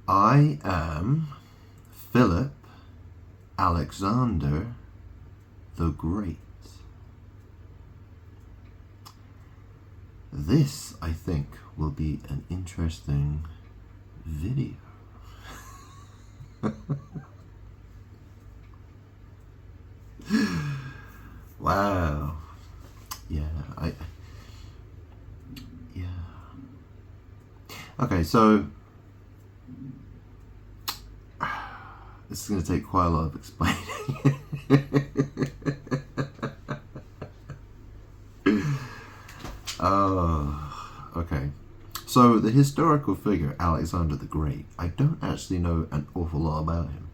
I am Philip Alexander the Great. This, I think, will be an interesting video. Wow. Yeah. Okay, so this is going to take quite a lot of explaining. Okay. So the historical figure Alexander the Great, I don't actually know an awful lot about him.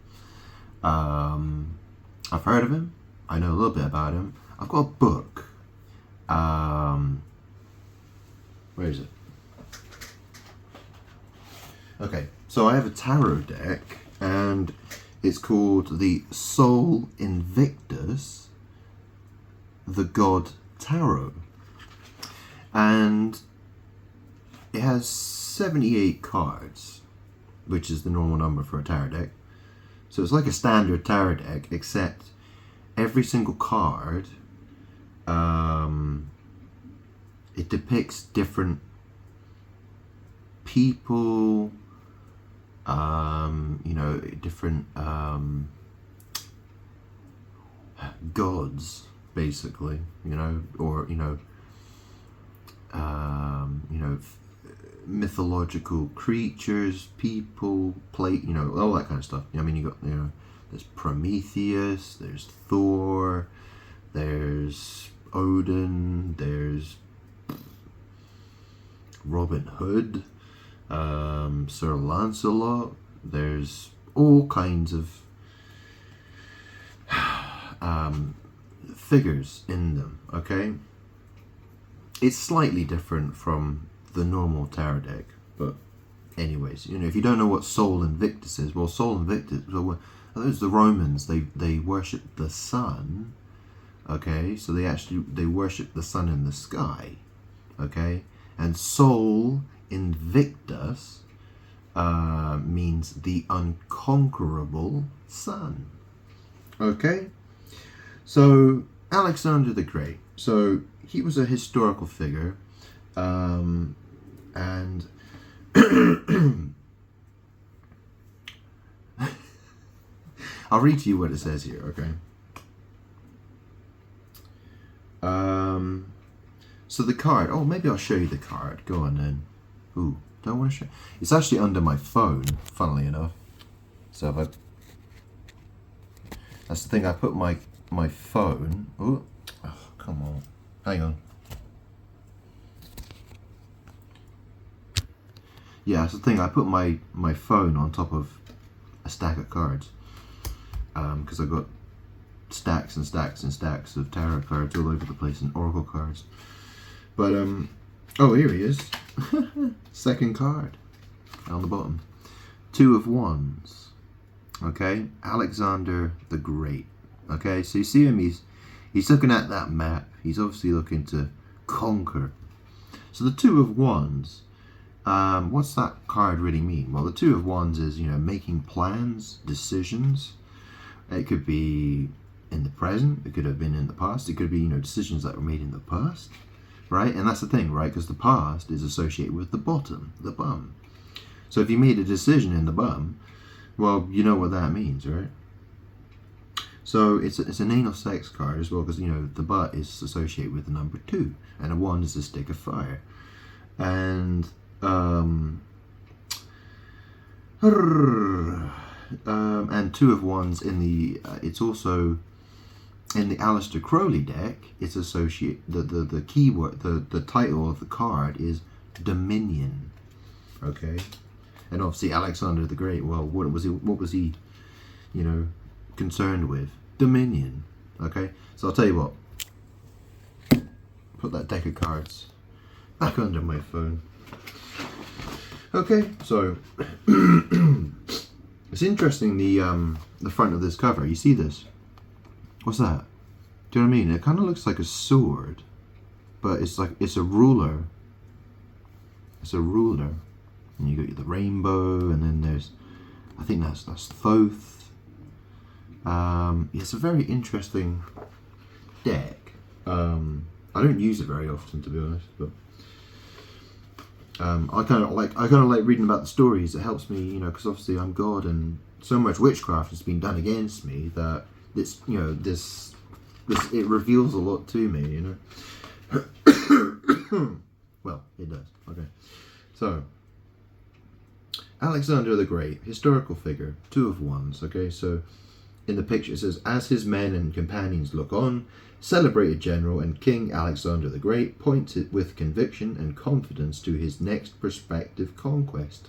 I've heard of him. I know a little bit about him. I've got a book. Where is it? Okay, so I have a tarot deck, and it's called the Sol Invictus, the God Tarot. And it has 78 cards, which is the normal number for a tarot deck. So it's like a standard tarot deck, except every single card, it depicts different people, different gods, basically, mythological creatures, people, all that kind of stuff. I mean, you got, there's Prometheus, there's Thor, there's Odin, there's Robin Hood, Sir Lancelot. There's all kinds of figures in them, okay? It's slightly different from the normal tarot deck, but anyways, if you don't know what Sol Invictus is, well, Sol Invictus, those the Romans, they worship the sun, okay? So they worship the sun in the sky, okay? And Sol Invictus means the unconquerable sun, okay? So Alexander the Great, so he was a historical figure, and I'll read to you what it says here, okay? So the card, maybe I'll show you the card. Go on then. Ooh, don't want to show. It's actually under my phone, funnily enough. So if that's the thing, I put my phone. Ooh, come on. Hang on. Yeah, that's the thing, I put my phone on top of a stack of cards. Because I've got stacks and stacks and stacks of tarot cards all over the place, and oracle cards. But here he is. Second card on the bottom. 2 of Wands. Okay, Alexander the Great. Okay, so you see him, he's looking at that map. He's obviously looking to conquer. So the 2 of Wands, what's that card really mean? Well, the 2 of Wands is, making plans, decisions. It could be in the present, it could have been in the past, it could be, decisions that were made in the past, right? And that's the thing, right? Because the past is associated with the bottom, the bum. So if you made a decision in the bum, well, you know what that means, right? So it's an anal sex card as well, because, the butt is associated with the number 2, and a wand is a stick of fire. And, and 2 of Wands in the, it's also in the Aleister Crowley deck. It's associated, the keyword, the title of the card is Dominion, okay? And obviously Alexander the Great, well, what was he concerned with? Dominion, okay? So I'll tell you what, put that deck of cards back under my phone. Okay, so it's interesting, the front of this cover. You see this? What's that? Do you know what I mean? It kind of looks like a sword, but it's a ruler. It's a ruler, and you got the rainbow, and then there's, I think that's Thoth. It's a very interesting deck. I don't use it very often, to be honest, but I kind of like reading about the stories. It helps me, you know, because obviously I'm God, and so much witchcraft has been done against me that this, you know, this it reveals a lot to me, you know. Well, it does. Okay, so Alexander the Great, historical figure, 2 of Wands. Okay, so in the picture it says, as his men and companions look on, celebrated general and King Alexander the Great points it with conviction and confidence to his next prospective conquest.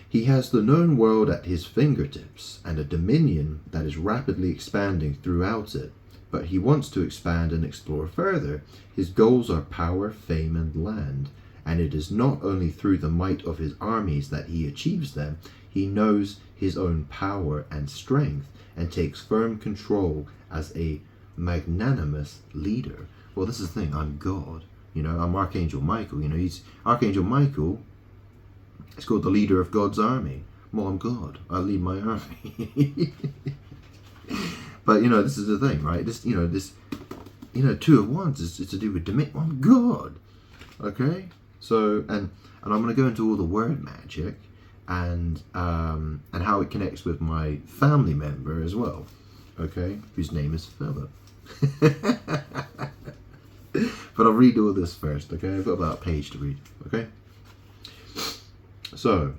He has the known world at his fingertips and a dominion that is rapidly expanding throughout it, but he wants to expand and explore further. His goals are power, fame, and land, and it is not only through the might of his armies that he achieves them. He knows his own power and strength and takes firm control as a magnanimous leader. Well, this is the thing, I'm God, you know, I'm Archangel Michael, you know, he's Archangel Michael. It's called the leader of God's army. Well, I'm God, I lead my army. But you know, this is the thing, right? This 2 of Wands is to do with dominion. I'm God. Okay, so and I'm going to go into all the word magic and how it connects with my family member as well. Okay, whose name is Phillip. But I'll read all this first. Okay, I've got about a page to read. Okay, so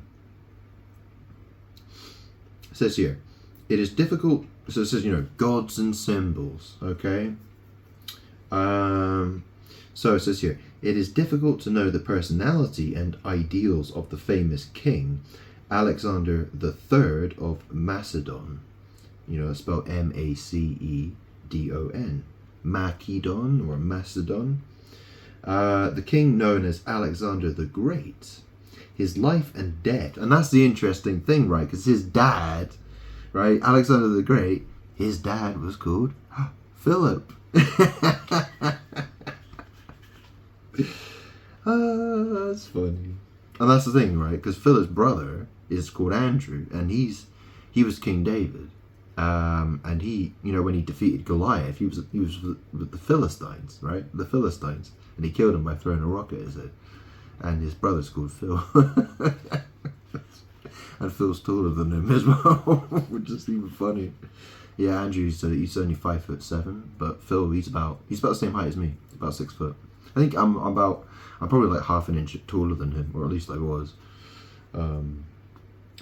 it says here, it is difficult. So it says, you know, gods and symbols. Okay. So it says here, it is difficult to know the personality and ideals of the famous king Alexander the Third of Macedon. You know, it's spelled Macedon, Macedon or Macedon. The king known as Alexander the Great. His life and death, and that's the interesting thing, right? Because his dad, right, Alexander the Great, his dad was called Philip. That's funny. And that's the thing, right? Because Philip's brother is called Andrew, and he was King David. And he, you know, when he defeated Goliath, he was with the Philistines, right? The Philistines, and he killed him by throwing a rock at his head. And his brother's called Phil. And Phil's taller than him as well, which is even funny. Yeah, Andrew's he's only 5'7", but Phil he's about the same height as me, about 6 foot. I think I'm probably like half an inch taller than him, or at least I was. I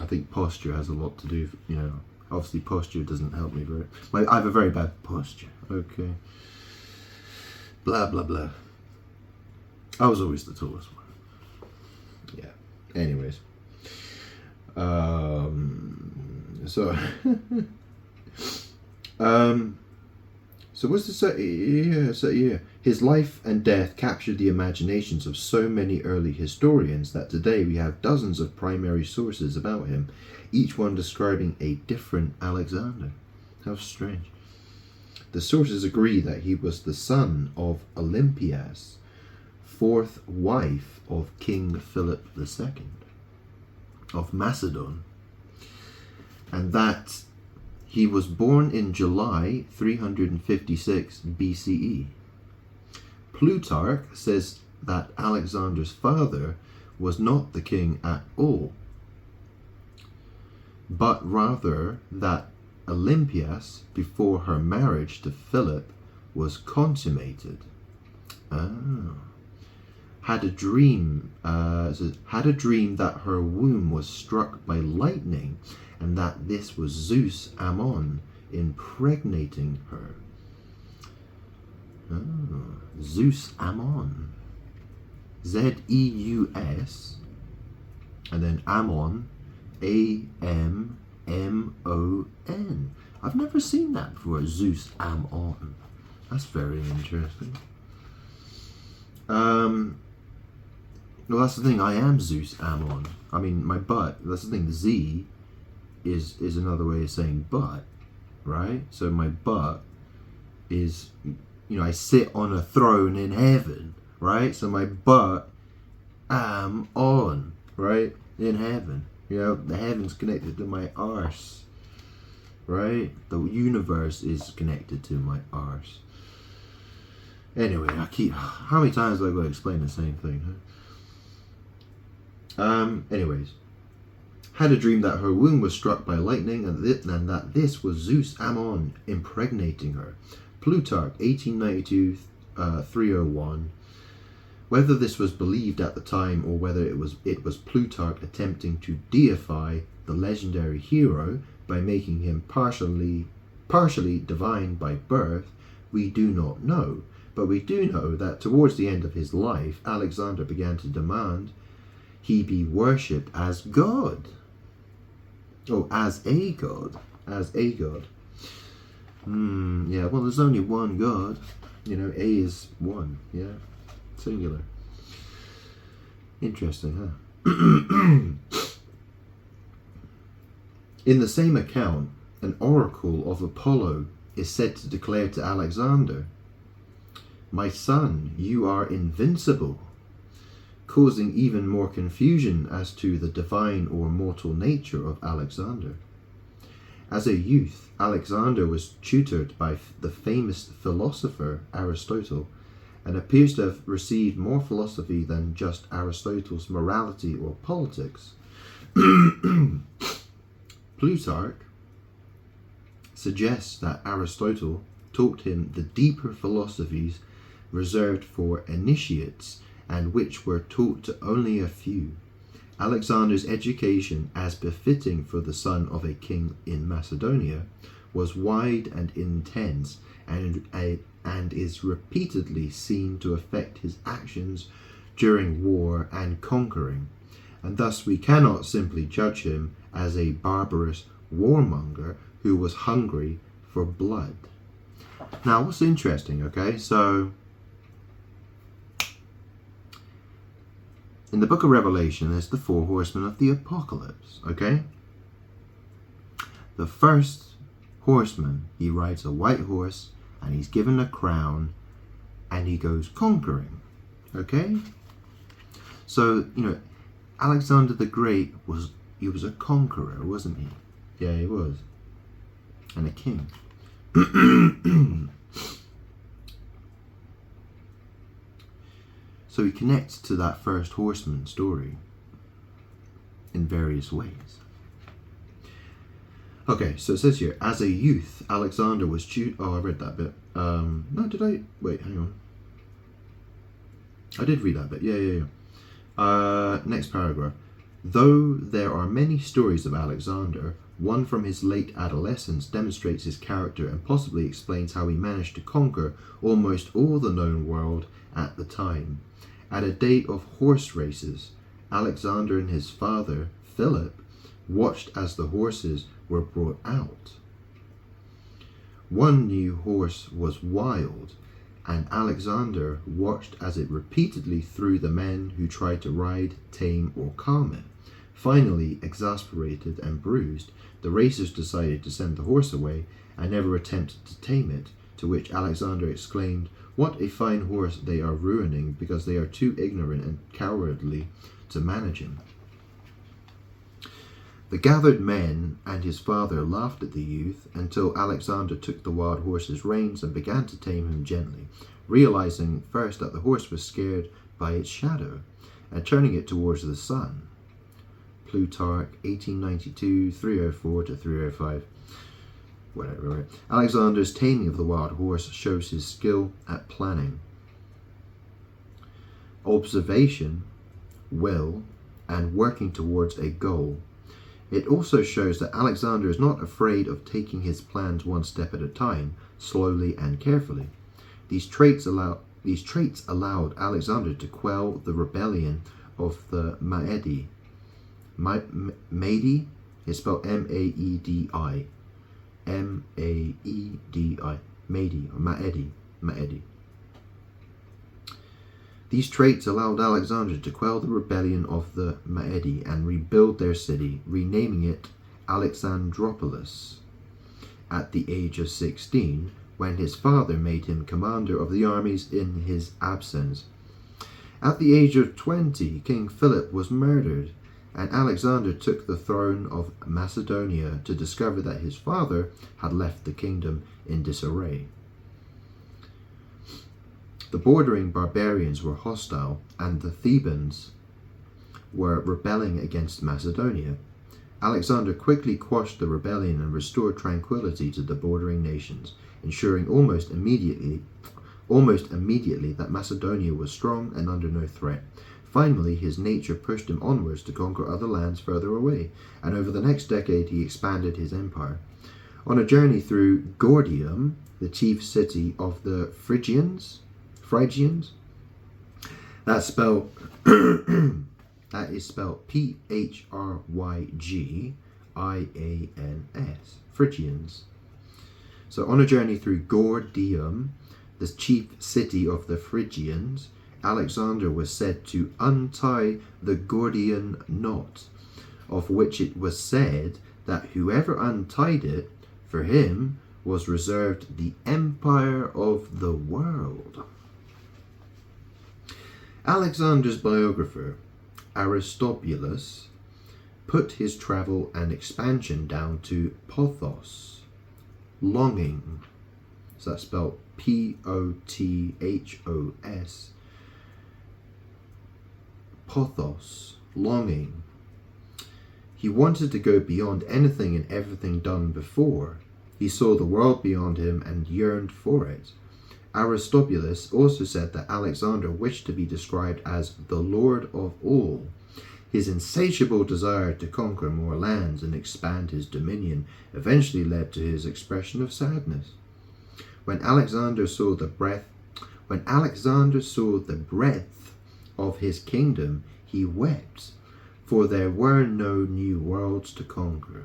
think posture has a lot to do. You know, obviously posture doesn't help me very. I have a very bad posture. Okay. Blah blah blah. I was always the tallest one. Yeah. Anyways. So what's the set? Yeah. His life and death captured the imaginations of so many early historians that today we have dozens of primary sources about him, each one describing a different Alexander. How strange. The sources agree that he was the son of Olympias, 4th wife of King Philip II of Macedon, and that he was born in July 356 BCE. Plutarch says that Alexander's father was not the king at all, but rather that Olympias, before her marriage to Philip was consummated, had a dream that her womb was struck by lightning, and that this was Zeus Ammon impregnating her. Zeus Ammon. Zeus, and then Ammon, Ammon. I've never seen that before, Zeus Ammon. That's very interesting. Well, that's the thing, I am Zeus Ammon. I mean, my butt, that's the thing, the Z is another way of saying butt, right? So my butt is, you know, I sit on a throne in heaven, right? So my butt am on, right? in heaven. You know, the heaven's connected to my arse. Right? The universe is connected to my arse. Anyway, how many times have I got to explain the same thing, huh? Anyways. Had a dream that her womb was struck by lightning and that this was Zeus Ammon impregnating her. Plutarch, 1892-301. Whether this was believed at the time or whether it was Plutarch attempting to deify the legendary hero by making him partially divine by birth, we do not know. But we do know that towards the end of his life, Alexander began to demand he be worshipped as God. Oh, as a god. As a god. Yeah, well, there's only one God. You know, A is one. Yeah. Singular. Interesting, huh? In the same account, an oracle of Apollo is said to declare to Alexander, "My son, you are invincible," causing even more confusion as to the divine or mortal nature of Alexander. As a youth, Alexander was tutored by the famous philosopher Aristotle, and appears to have received more philosophy than just Aristotle's morality or politics. Plutarch suggests that Aristotle taught him the deeper philosophies reserved for initiates and which were taught to only a few. Alexander's education, as befitting for the son of a king in Macedonia, was wide and intense, and is repeatedly seen to affect his actions during war and conquering, and thus we cannot simply judge him as a barbarous warmonger who was hungry for blood. Now, what's interesting, okay, so in the book of Revelation, there's the 4 horsemen of the apocalypse, okay? The first horseman, he rides a white horse, and he's given a crown, and he goes conquering, okay? So, you know, Alexander the Great was a conqueror, wasn't he? Yeah, he was. And a king. So he connects to that first horseman story in various ways. Okay, so it says here, as a youth, Alexander was Oh, I read that bit. No, did I? Wait, hang on. I did read that bit. Yeah. Next paragraph. Though there are many stories of Alexander, one from his late adolescence demonstrates his character and possibly explains how he managed to conquer almost all the known world at the time. At a day of horse races, Alexander and his father, Phillip, watched as the horses were brought out. One new horse was wild, and Alexander watched as it repeatedly threw the men who tried to ride, tame, or calm it. Finally, exasperated and bruised, the racers decided to send the horse away and never attempted to tame it, to which Alexander exclaimed, "What a fine horse they are ruining because they are too ignorant and cowardly to manage him." The gathered men and his father laughed at the youth until Alexander took the wild horse's reins and began to tame him gently, realizing first that the horse was scared by its shadow and turning it towards the sun. Plutarch, 1892-304-305. Whatever, right? Alexander's taming of the wild horse shows his skill at planning, observation, will, and working towards a goal. It also shows that Alexander is not afraid of taking his plans one step at a time, slowly and carefully. These traits allowed Alexander to quell the rebellion of the Maedi. Maedi is spelled M-A-E-D-I. M-A-E-D-I. Maedi, or Maedi. These traits allowed Alexander to quell the rebellion of the Maedi and rebuild their city, renaming it Alexandropolis at the age of 16, when his father made him commander of the armies in his absence. At the age of 20, King Philip was murdered, and Alexander took the throne of Macedonia to discover that his father had left the kingdom in disarray. The bordering barbarians were hostile, and the Thebans were rebelling against Macedonia. Alexander quickly quashed the rebellion and restored tranquility to the bordering nations, ensuring almost immediately that Macedonia was strong and under no threat. Finally, his nature pushed him onwards to conquer other lands further away, and over the next decade he expanded his empire. On a journey through Gordium, the chief city of the Phrygians, that is spelled Phrygians, Phrygians. So on a journey through Gordium, the chief city of the Phrygians, Alexander was said to untie the Gordian knot, of which it was said that whoever untied it, for him was reserved the empire of the world. Alexander's biographer, Aristobulus, put his travel and expansion down to pothos, longing. So that's spelled Pothos. Pothos, longing. He wanted to go beyond anything and everything done before. He saw the world beyond him and yearned for it. Aristobulus also said that Alexander wished to be described as the Lord of all. His insatiable desire to conquer more lands and expand his dominion eventually led to his expression of sadness. When Alexander saw the breadth of his kingdom, he wept, for there were no new worlds to conquer.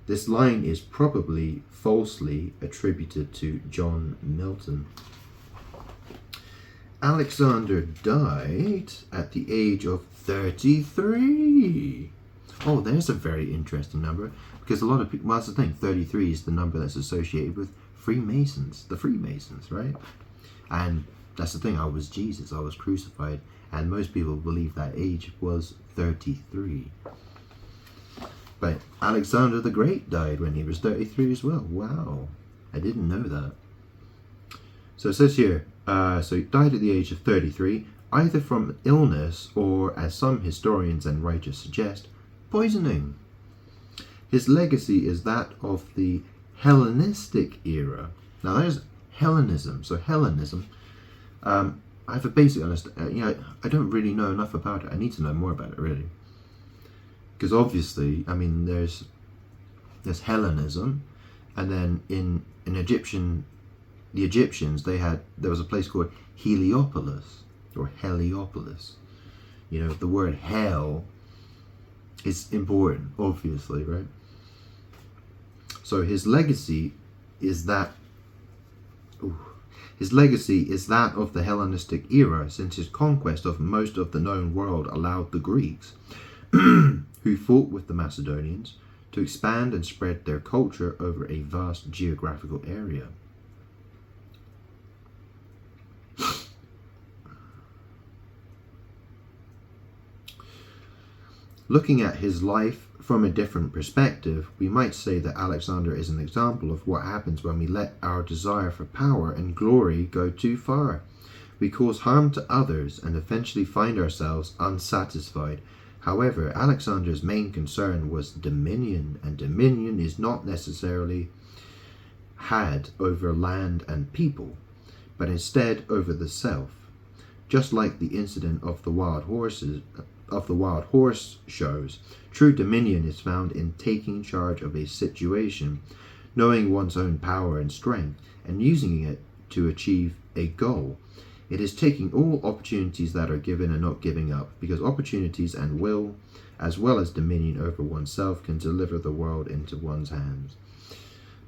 This line is probably falsely attributed to John Milton. Alexander died at the age of 33. Oh, there's a very interesting number, because a lot of people, well, that's the thing, 33 is the number that's associated with Freemasons, the Freemasons, right? And that's the thing, I was Jesus, I was crucified, and most people believe that age was 33. But Alexander the Great died when he was 33 as well. Wow, I didn't know that. So it says here, so he died at the age of 33, either from illness or, as some historians and writers suggest, poisoning. His legacy is that of the Hellenistic era. Now there's Hellenism. So Hellenism, I have a basic understanding. I don't really know enough about it. I need to know more about it, really. Because obviously, I mean, there's Hellenism, and then in the Egyptians, there was a place called Heliopolis, or Heliopolis. You know, the word hell is important, obviously, right? So his legacy is that of the Hellenistic era, since his conquest of most of the known world allowed the Greeks, who fought with the Macedonians, to expand and spread their culture over a vast geographical area. Looking at his life from a different perspective, we might say that Alexander is an example of what happens when we let our desire for power and glory go too far. We cause harm to others and eventually find ourselves unsatisfied. However, Alexander's main concern was dominion, and dominion is not necessarily had over land and people, but instead over the self. Just like the incident of the wild horse shows, true dominion is found in taking charge of a situation, knowing one's own power and strength, and using it to achieve a goal. It is taking all opportunities that are given and not giving up, because opportunities and will, as well as dominion over oneself, can deliver the world into one's hands.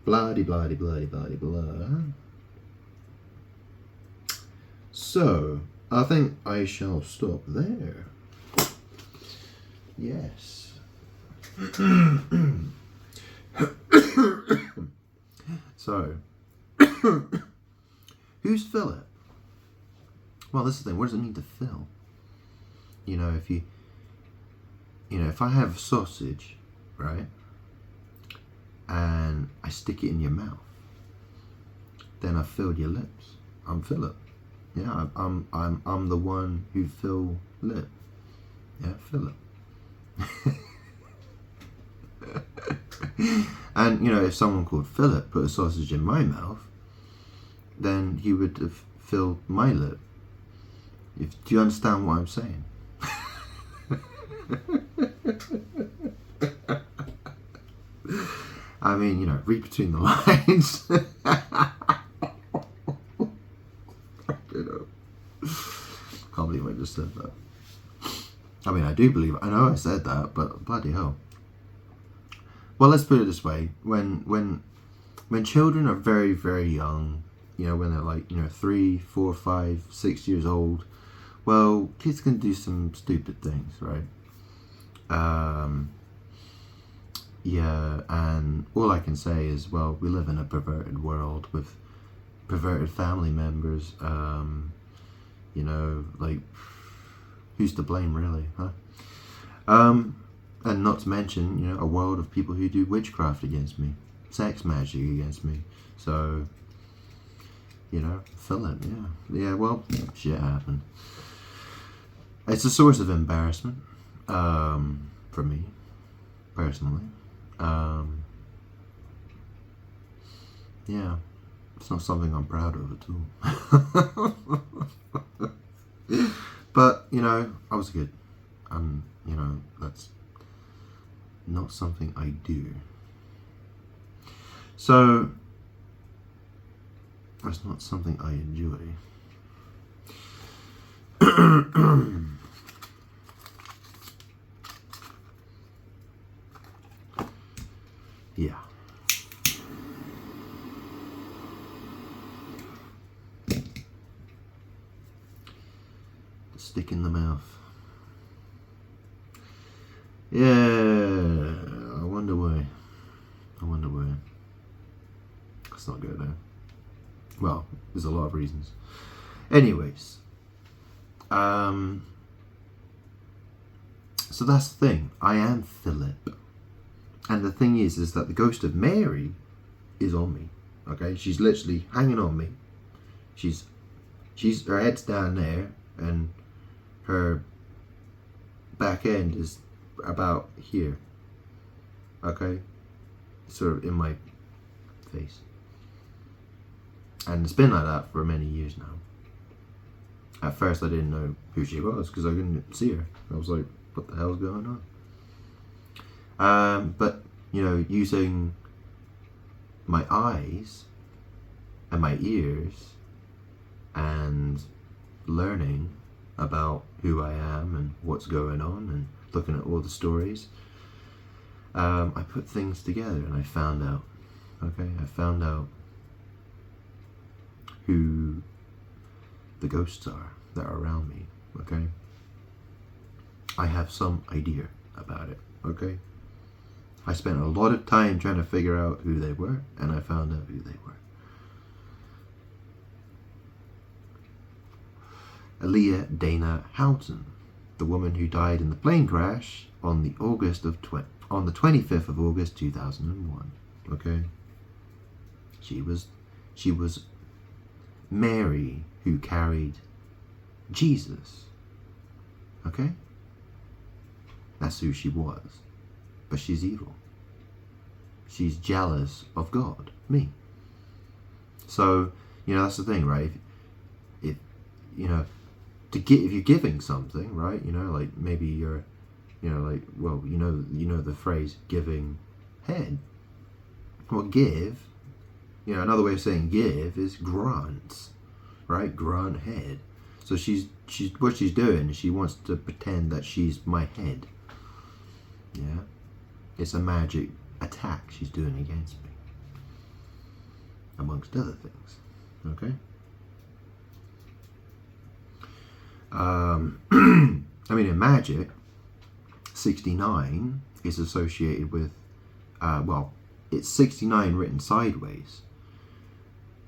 Blah-de-blah-de-blah-de-blah-de-blah. So, I think I shall stop there. Yes. So, who's Philip? Well, this is the thing. What does it mean to fill? You know, if I have sausage, right, and I stick it in your mouth, then I filled your lips. I'm Philip. Yeah, I'm the one who fill lip. Yeah, Philip. And if someone called Philip put a sausage in my mouth, then he would have filled my lip. Do you understand what I'm saying? I mean, read between the lines. Can't believe I just said that. I mean, I do believe it. I know I said that, but bloody hell. Well, let's put it this way: when children are very, very young, when they're like 3, 4, 5, 6 years old, well, kids can do some stupid things, right? Yeah, and all I can say is, well, we live in a perverted world with perverted family members. Like, who's to blame, really, huh? And not to mention, a world of people who do witchcraft against me, sex magic against me. So, Philip, yeah, well, shit happened. It's a source of embarrassment, for me, personally. Yeah, it's not something I'm proud of at all. But, I was good. That's not something I do. So, that's not something I enjoy. Yeah. The stick in the mouth. Yeah, I wonder why. That's not good, though. Well, there's a lot of reasons. Anyways, so that's the thing. I am Philip. And the thing is that the ghost of Mary is on me. Okay? She's literally hanging on me. She's her head's down there, and her back end is about here. Okay? Sort of in my face. And it's been like that for many years now. At first I didn't know who she was because I couldn't see her. I was like, what the hell's going on? But, using my eyes and my ears and learning about who I am and what's going on and looking at all the stories, I put things together and I found out. Okay, I found out who the ghosts are that are around me. Okay, I have some idea about it. Okay, I spent a lot of time trying to figure out who they were, and I found out who they were. Aaliyah Dana Houghton, the woman who died in the plane crash on the 25th of August 2001. Okay, she was Mary who carried Jesus. Okay, that's who she was. But she's evil. She's jealous of God, me. So, that's the thing, right? If you're giving something, right? Like maybe you're, the phrase giving head. Well, give, another way of saying give is grants, right? Grant head. So what she's doing is she wants to pretend that she's my head. Yeah. It's a magic attack she's doing against me, amongst other things. Okay? In magic, 69 is associated with, it's 69 written sideways.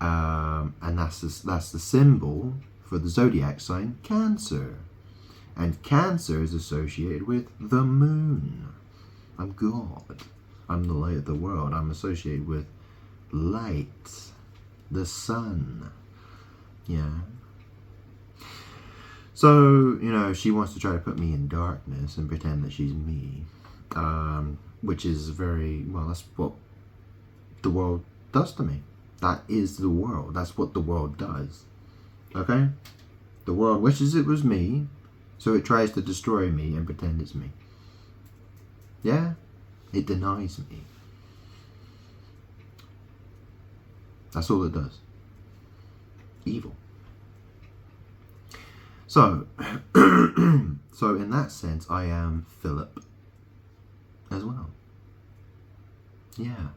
And that's the symbol for the zodiac sign Cancer. And Cancer is associated with the moon. I'm God. I'm the light of the world. I'm associated with light, the sun. Yeah. So, she wants to try to put me in darkness and pretend that she's me. Which is that's what the world does to me. That is the world. That's what the world does. Okay? The world wishes it was me, so it tries to destroy me and pretend it's me. Yeah? It denies me. That's all it does. Evil. So, so in that sense, I am Philip as well. Yeah.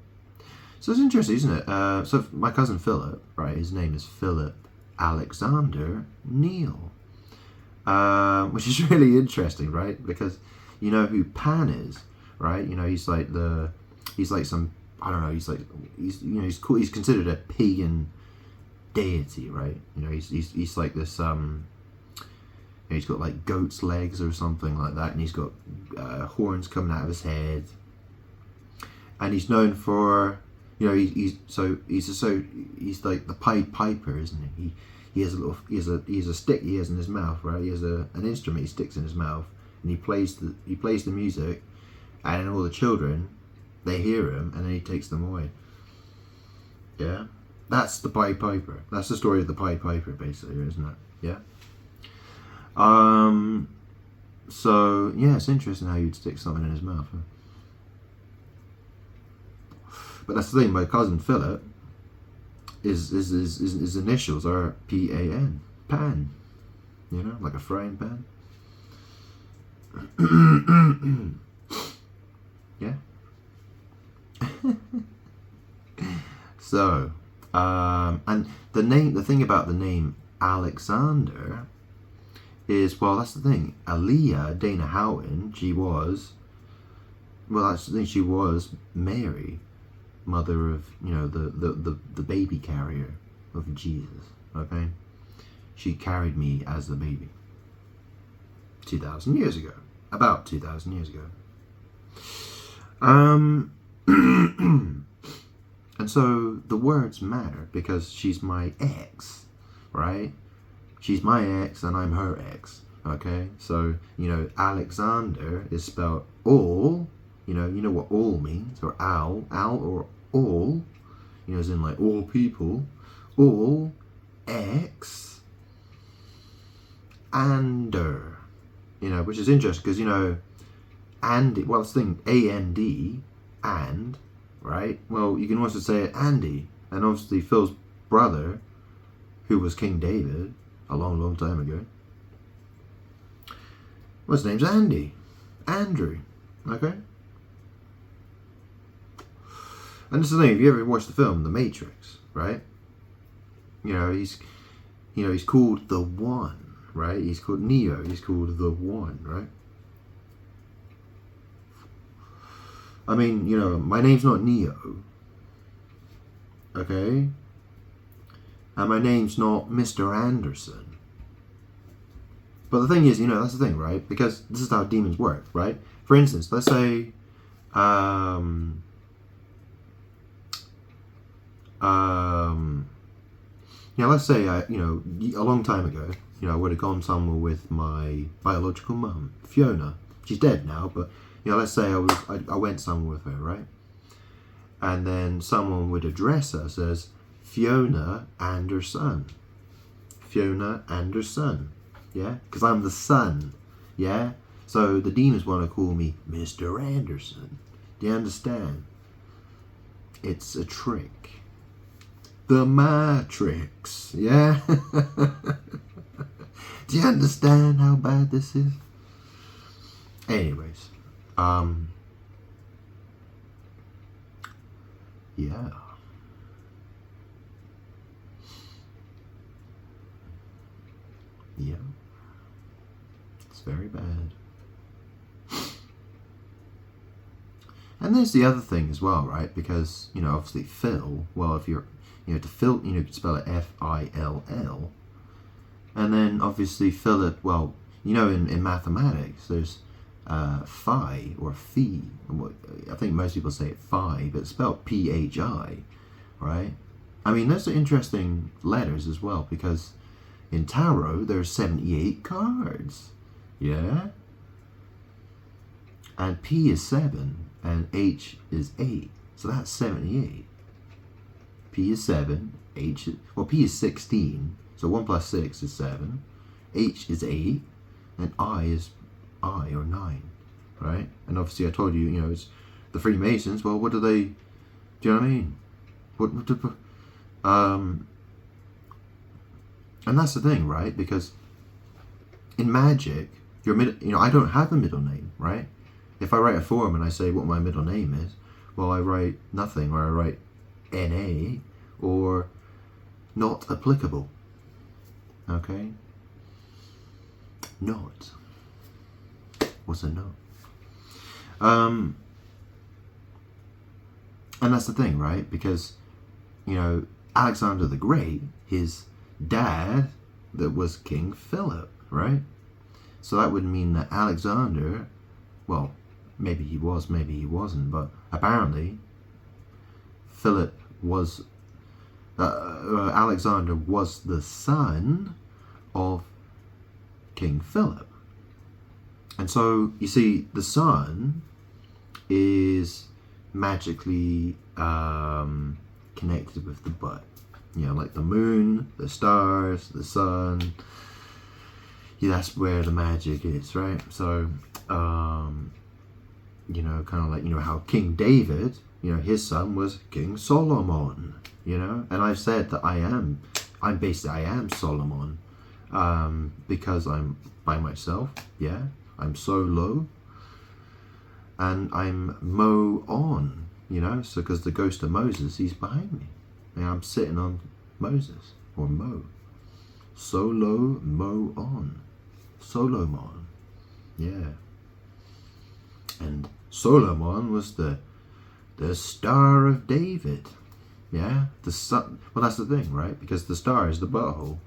So it's interesting, isn't it? So my cousin Philip, right, his name is Philip Alexander Neil. Which is really interesting, right? Because you know who Pan is, right? He's like some, I don't know, he's cool. He's considered a pagan deity, right? He's like this, he's got like goat's legs or something like that, and he's got horns coming out of his head, and he's known for, he's like the Pied Piper, isn't he? He has a stick he has in his mouth, right? He has an instrument he sticks in his mouth, and he plays the music, and all the children, they hear him, and then he takes them away. Yeah, that's the Pied Piper. That's the story of the Pied Piper, basically, isn't it? Yeah. So yeah, it's interesting how you'd stick something in his mouth. Huh? But that's the thing. My cousin Philip, his initials are P-A-N, Pan. Like a frying pan. Yeah. So, and the thing about the name Alexander is, well, that's the thing. Aaliyah, Dana Houghton, she was Mary, mother of, the baby carrier of Jesus, okay? She carried me as the baby. 2,000 years ago. About 2,000 years ago. And so the words matter because she's my ex, right? She's my ex and I'm her ex, okay? So, Alexander is spelled all, you know what all means, or al or all, as in like all people, all, ex, ander, which is interesting because, and, well, it's the thing, A-N-D, and, right? Well, you can also say it Andy, and obviously Phil's brother, who was King David, a long, long time ago. Well, his name's Andy. Andrew. Okay? And this is the thing, if you ever watched the film The Matrix, right? He's called the One, right? He's called Neo, he's called the One, right? I mean, my name's not Neo. Okay? And my name's not Mr. Anderson. But the thing is, that's the thing, right? Because this is how demons work, right? For instance, let's say, let's say, a long time ago, I would have gone somewhere with my biological mum, Fiona. She's dead now, but, let's say I went somewhere with her, right? And then someone would address us as Fiona and her son. Fiona and her son. Yeah? Because I'm the son. Yeah? So the demons want to call me Mr. Anderson. Do you understand? It's a trick. The Matrix. Yeah? Do you understand how bad this is? Anyways. Yeah. Yeah. It's very bad. And there's the other thing as well, right? Because, obviously Phil, well, if you're, to Phil, you could spell it F-I-L-L. And then obviously Philip, well, You know, in mathematics, there's phi or phi. I think most people say it phi, but it's spelled P-H-I, right? I mean, those are interesting letters as well, because in tarot, there's 78 cards. Yeah? And P is 7, and H is 8. So that's 78. P is 7, H is, well, P is 16. So 1 plus 6 is 7. H is 8. And I is I, or 9. Right? And obviously I told you, you know, it's the Freemasons. Well, what do they, do you know what I mean? And that's the thing, right? Because in magic, I don't have a middle name, right? If I write a form and I say what my middle name is, well, I write nothing, or I write NA, or not applicable. Okay? Not. What's a not? And that's the thing, right? Because, you know, Alexander the Great, his dad, that was King Philip, right? So that would mean that Alexander, well, maybe he was, maybe he wasn't, but apparently Philip was, Alexander was the son of King Philip. And so, you see, the sun is magically connected with the butt. You know, like the moon, the stars, the sun. Yeah, that's where the magic is, right? So, you know, kind of like, you know, how King David, you know, his son was King Solomon, you know? And I've said that I am Solomon, because I'm by myself, yeah? I'm solo, and I'm Mo on, you know? So, because the ghost of Moses, he's behind me. And I'm sitting on Moses, or Mo. Solo, Mo on. Solomon, yeah. And Solomon was the Star of David, yeah? The sun, well, that's the thing, right? Because the star is the butthole.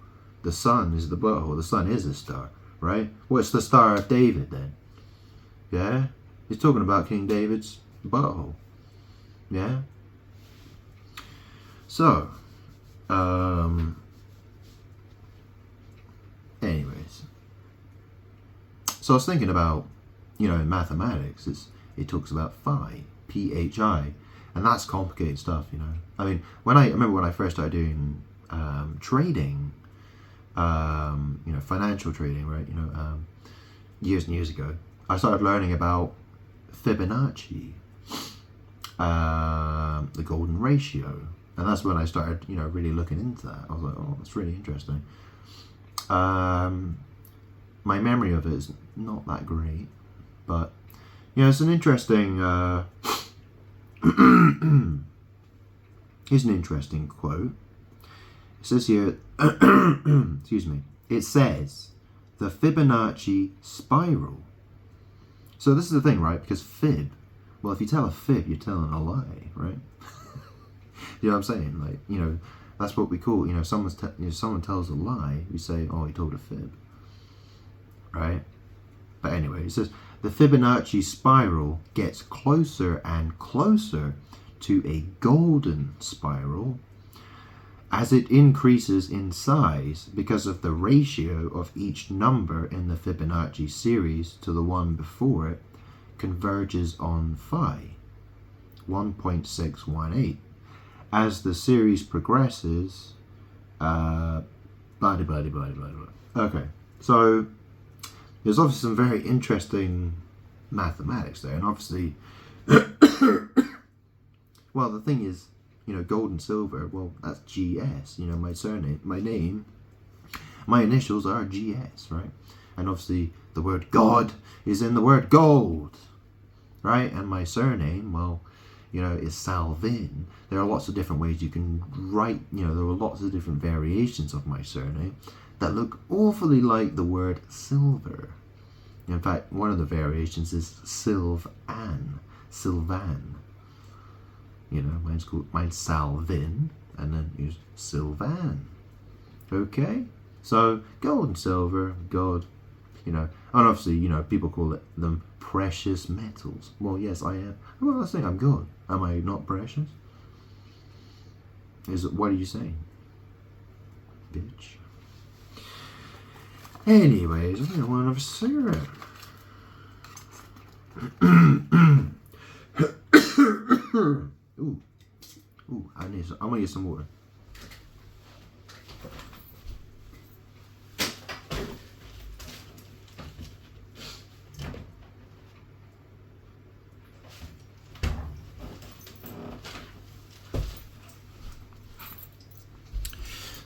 The sun is the butthole. The sun is a star, right? What's the Star of David then? Yeah? He's talking about King David's butthole, yeah? So, anyways. So I was thinking about, you know, in mathematics, it talks about phi, P-H-I, and that's complicated stuff, you know. I mean, I remember when I first started doing trading, you know, financial trading, right, you know, years and years ago, I started learning about Fibonacci, the golden ratio, and that's when I started, you know, really looking into that. I was like, oh, that's really interesting. My memory of it is not that great, but, you know, it's an interesting, here's an interesting quote. It says here, excuse me, it says, the Fibonacci spiral. So this is the thing, right? Because fib, well, if you tell a fib, you're telling a lie, right? You know what I'm saying? Like, you know, that's what we call, you know, someone tells a lie, we say, oh, he told a fib, right? But anyway, it says, the Fibonacci spiral gets closer and closer to a golden spiral as it increases in size because of the ratio of each number in the Fibonacci series to the one before it converges on phi, 1.618. As the series progresses, blah, blah, blah, blah, blah, blah. Okay, so there's obviously some very interesting mathematics there, and obviously, well, the thing is, you know, gold and silver, well, that's GS, you know, my surname, my name, my initials are GS, right? And obviously, the word God is in the word gold, right? And my surname, well, you know, is Salvin. There are lots of different ways you can write, you know, there are lots of different variations of my surname that look awfully like the word silver. In fact, one of the variations is Sylvan. You know, mine's Salvin, and then here's Sylvan. Okay? So, gold and silver, God, you know, And obviously, you know, people call them precious metals. Well, yes, I am. Well, I think I'm God. Am I not precious? What are you saying, bitch? Anyways, I think I want another cigarette. Ooh, I'm gonna get some water.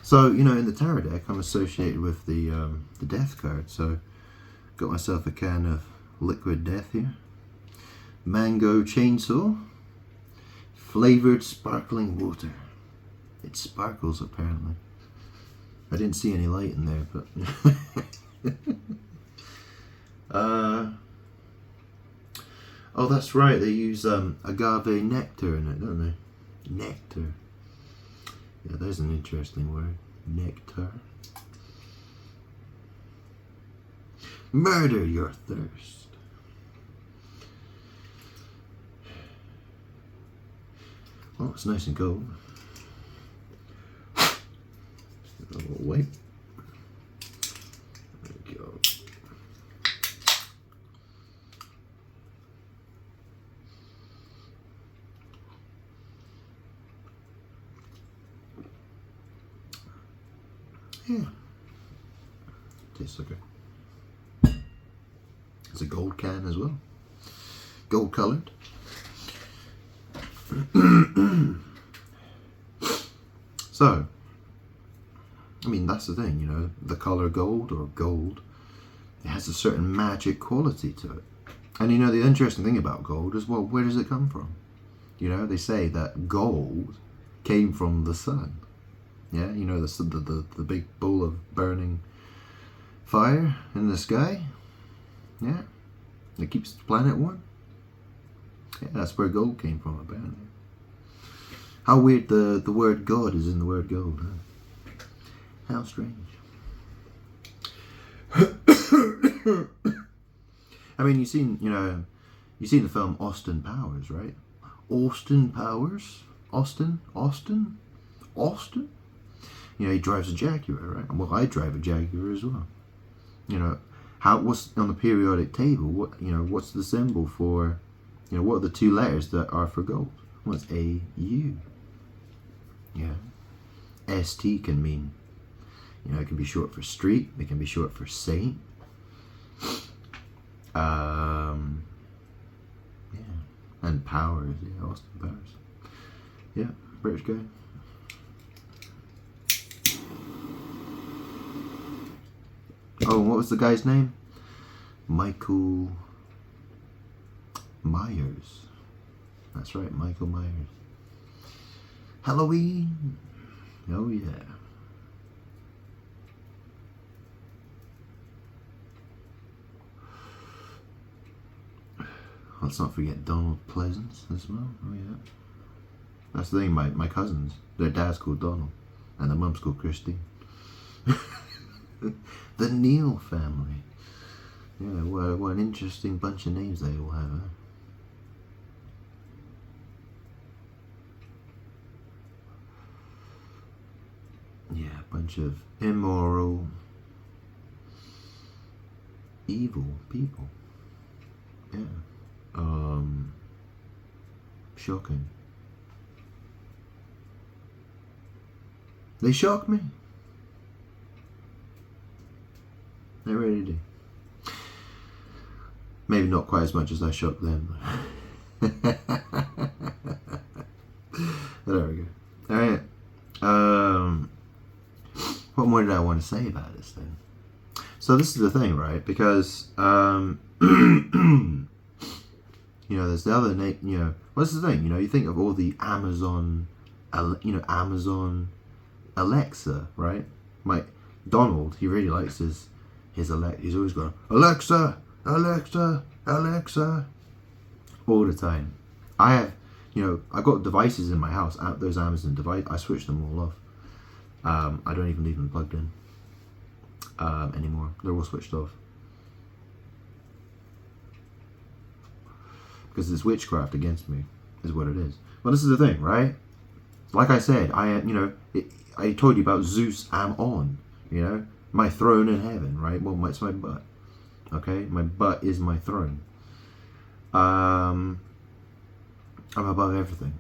So, you know, in the tarot deck, I'm associated with the death card. So, got myself a can of liquid death here. Mango chainsaw. Flavored sparkling water. It sparkles, apparently. I didn't see any light in there, but... oh, that's right. They use agave nectar in it, don't they? Nectar. Yeah, there's an interesting word. Nectar. Murder your thirst. Oh, it's nice and cold. A little wipe. There we go. Yeah. Tastes okay. It's a gold can as well. Gold colored. So, I mean, that's the thing, you know, the color gold or gold, it has a certain magic quality to it. And you know, the interesting thing about gold is, well, where does it come from? You know, they say that gold came from the sun. Yeah, you know, the big ball of burning fire in the sky. Yeah, it keeps the planet warm. Yeah, that's where gold came from, apparently. How weird the word God is in the word gold, huh? How strange. I mean, you've seen the film Austin Powers, right? Austin Powers? Austin? You know, he drives a Jaguar, right? Well, I drive a Jaguar as well. You know, what's on the periodic table? What's the symbol for? You know, what are the two letters that are for gold? Well, it's A-U. Yeah. S-T can mean, you know, it can be short for street. It can be short for saint. Yeah. And Powers. Yeah, Austin Powers. Yeah, British guy. Oh, what was the guy's name? Michael Myers. That's right, Michael Myers. Halloween. Oh yeah. Let's not forget Donald Pleasance as well. Oh yeah. That's the thing, my cousins, their dad's called Donald and their mum's called Christine. The Neal family. Yeah, what an interesting bunch of names they all have, huh? Yeah, a bunch of immoral, evil people. Yeah. Shocking. They shock me. They really do. Maybe not quite as much as I shock them. There we go. Alright. What more did I want to say about this thing? So this is the thing, right? Because you know, there's the other name. You know, what's the thing? You know, you think of all the Amazon, Amazon Alexa, right? Donald, he really likes his Alexa. He's always going, Alexa, Alexa, Alexa, all the time. I have, I've got devices in my house. Those Amazon devices, I switch them all off. I don't even leave them plugged in anymore. They're all switched off. because it's witchcraft against me, is what it is. Well, this is the thing, right? Like I said, I told you about Zeus Amon, my throne in heaven, right? Well, it's my butt, okay? My butt is my throne. I'm above everything.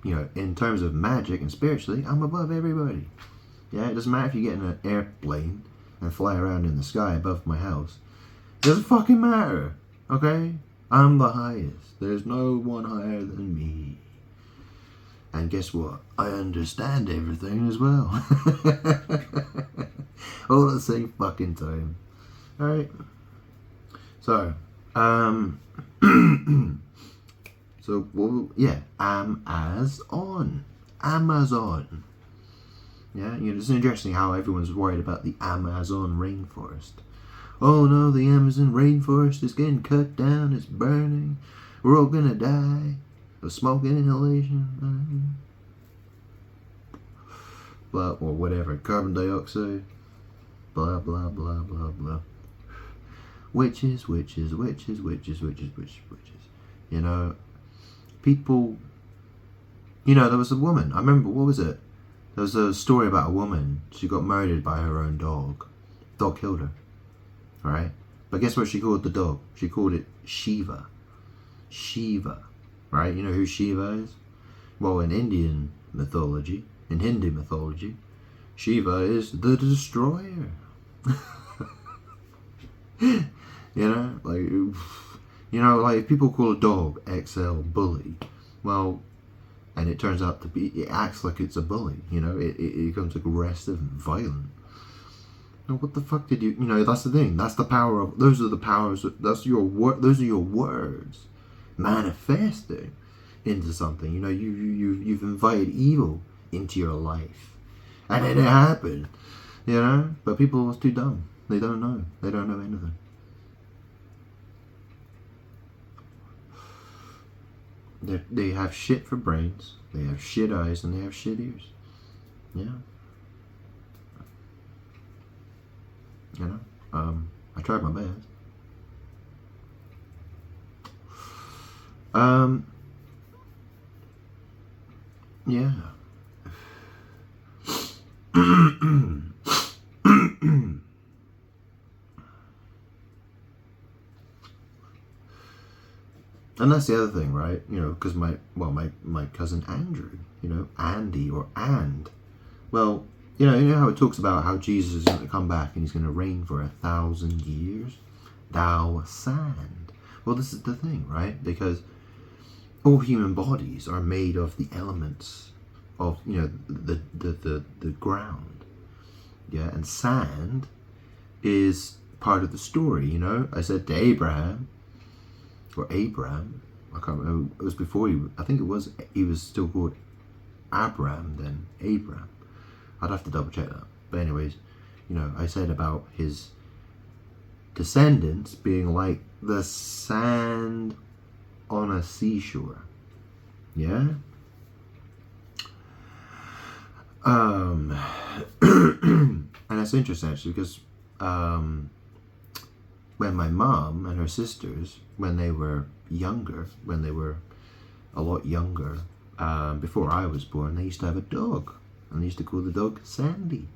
In terms of magic and spiritually, I'm above everybody. Yeah, it doesn't matter if you get in an airplane and fly around in the sky above my house. It doesn't fucking matter, okay? I'm the highest. There's no one higher than me. And guess what? I understand everything as well. All at the same fucking time. Alright? So, Amazon. Yeah, it's interesting how everyone's worried about the Amazon rainforest. Oh no, the Amazon rainforest is getting cut down, it's burning, we're all gonna die of smoke and inhalation. Blah, or whatever, carbon dioxide. Blah, blah, blah, blah, blah. Witches. People, there was a woman, I remember, what was it? There was a story about a woman, she got murdered by her own dog. Dog killed her, alright? But guess what she called the dog? She called it Shiva. Shiva, right? You know who Shiva is? Well, in Indian mythology, in Hindu mythology, Shiva is the destroyer. Like if people call a dog XL bully, well, and it turns out to be, it acts like it's a bully, it becomes aggressive and violent. Now, what the fuck did you, that's the thing, that's the power of, those are the powers, those are your words manifesting into something, you've invited evil into your life, and it happened, but people are too dumb, they don't know anything. They have shit for brains, they have shit eyes, and they have shit ears. I tried my best. Yeah. And that's the other thing, right? Because my cousin Andrew, Andy or And. Well, you know how it talks about how Jesus is going to come back and he's going to reign for 1,000 years? Thou sand. Well, this is the thing, right? Because all human bodies are made of the elements of, the ground. Yeah, and sand is part of the story, I said to Abraham, I can't remember, it was before he was still called Abram then, Abraham. I'd have to double check that. But anyways, I said about his descendants being like the sand on a seashore. Yeah? And that's interesting actually, because when my mom and her sisters, when they were a lot younger, before I was born, they used to have a dog, and they used to call the dog Sandy.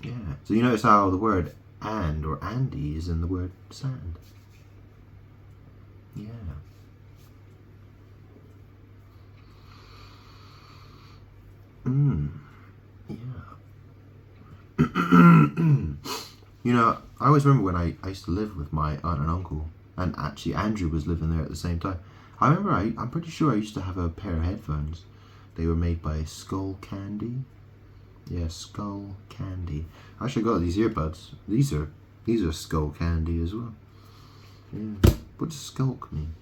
Yeah, so you notice how the word and or Andy is in the word sand. Yeah. Yeah. I always remember when I used to live with my aunt and uncle, and actually Andrew was living there at the same time. I remember I'm pretty sure I used to have a pair of headphones. They were made by Skull Candy. Yeah, Skull Candy. I actually got these earbuds. These are Skull Candy as well. Yeah. What does skulk mean?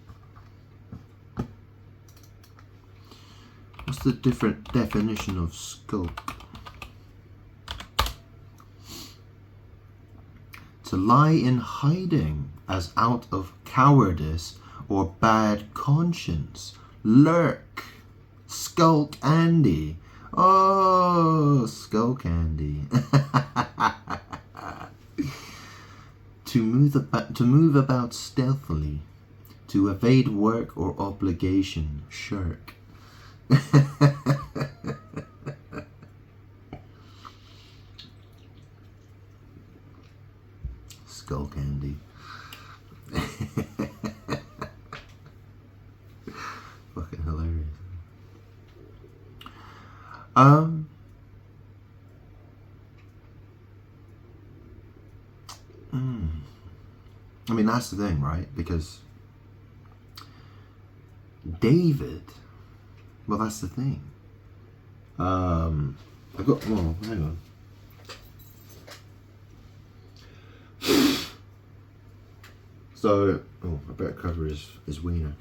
What's the different definition of skulk? To lie in hiding as out of cowardice or bad conscience. Lurk. Skulk Andy. Oh, Skull Candy. To move about stealthily. To evade work or obligation, shirk. Skull candy. Fucking hilarious. I mean, that's the thing, right? Because David, well, that's the thing. I got, well, hang on. So, oh, I better cover his wiener.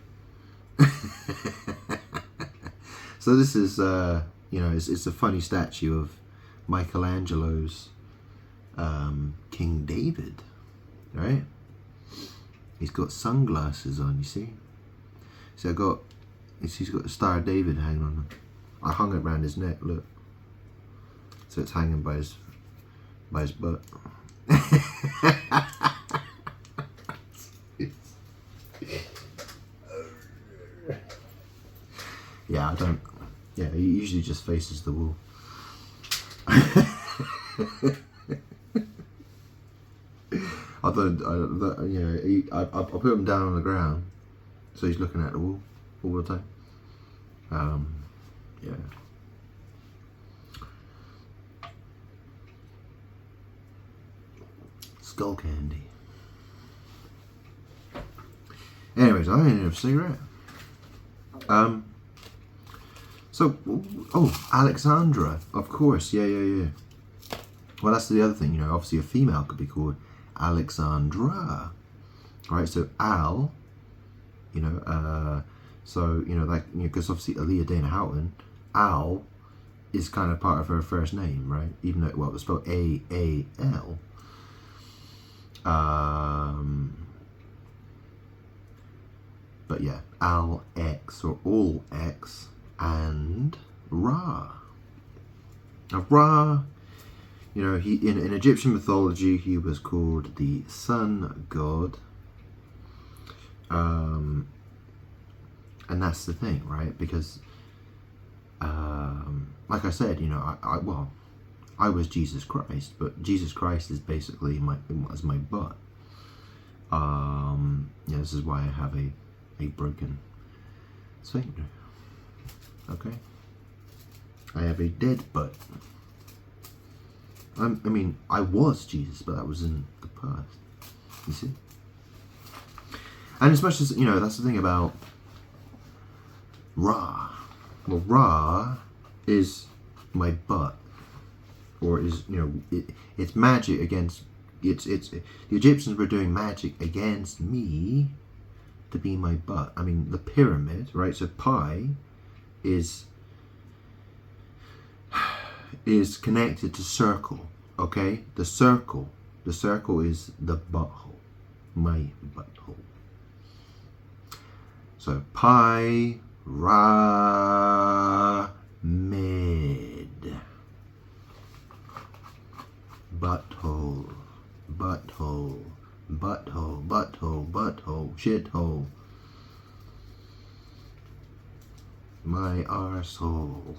So this is, you know, it's a funny statue of Michelangelo's King David, right? He's got sunglasses on, you see? So he's got the Star of David hanging on him. I hung it around his neck, look. So it's hanging by his butt. Yeah, I don't. Yeah, he usually just faces the wall. I put him down on the ground, so he's looking at the wall all the time. Yeah. Skull candy. Anyways, I need a cigarette. So, oh, Alexandra, of course, yeah. Well, that's the other thing, you know, obviously a female could be called Alexandra, right? So Al, you know, so, you know, like, you know, because obviously Aaliyah Dana Houghton, Al is kind of part of her first name, right? Even though, well, it's spelled A-A-L. But yeah, Al X or All X and Ra. Now Ra, you know, he in Egyptian mythology he was called the sun god. And that's the thing, right? Because like I said, you know, I was Jesus Christ, but Jesus Christ is basically my butt. Yeah, this is why I have a broken sphincter. Okay, I have a dead butt. I mean, I was Jesus, but that was in the past. You see, and as much as, you know, that's the thing about Ra. Well, Ra is my butt, or is, you know, it's magic against. It's the Egyptians were doing magic against me to be my butt. I mean, the pyramid, right? So pi is connected to circle, okay? The circle is the butthole, my butthole. So pi ra mid, butthole, butthole, butthole, butthole, butthole, shithole, my arsehole.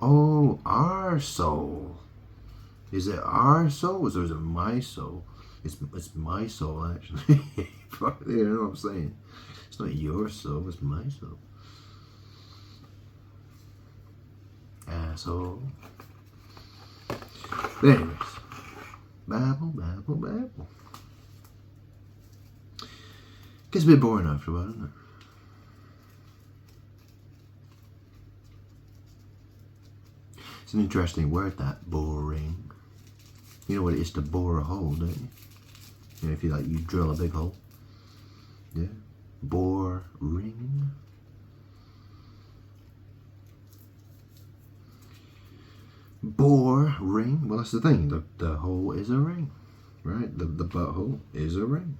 Oh, our soul. Is it our soul or is it my soul? It's my soul, actually. You know what I'm saying? It's not your soul, it's my soul. Asshole. But anyways, babble, babble, babble. Gets a bit boring after a while, doesn't it? It's an interesting word, that, boring. You know what it is to bore a hole, don't you? You know, if you drill a big hole. Yeah. Boring. Bore ring. Well, that's the thing. The hole is a ring, right? The butthole is a ring.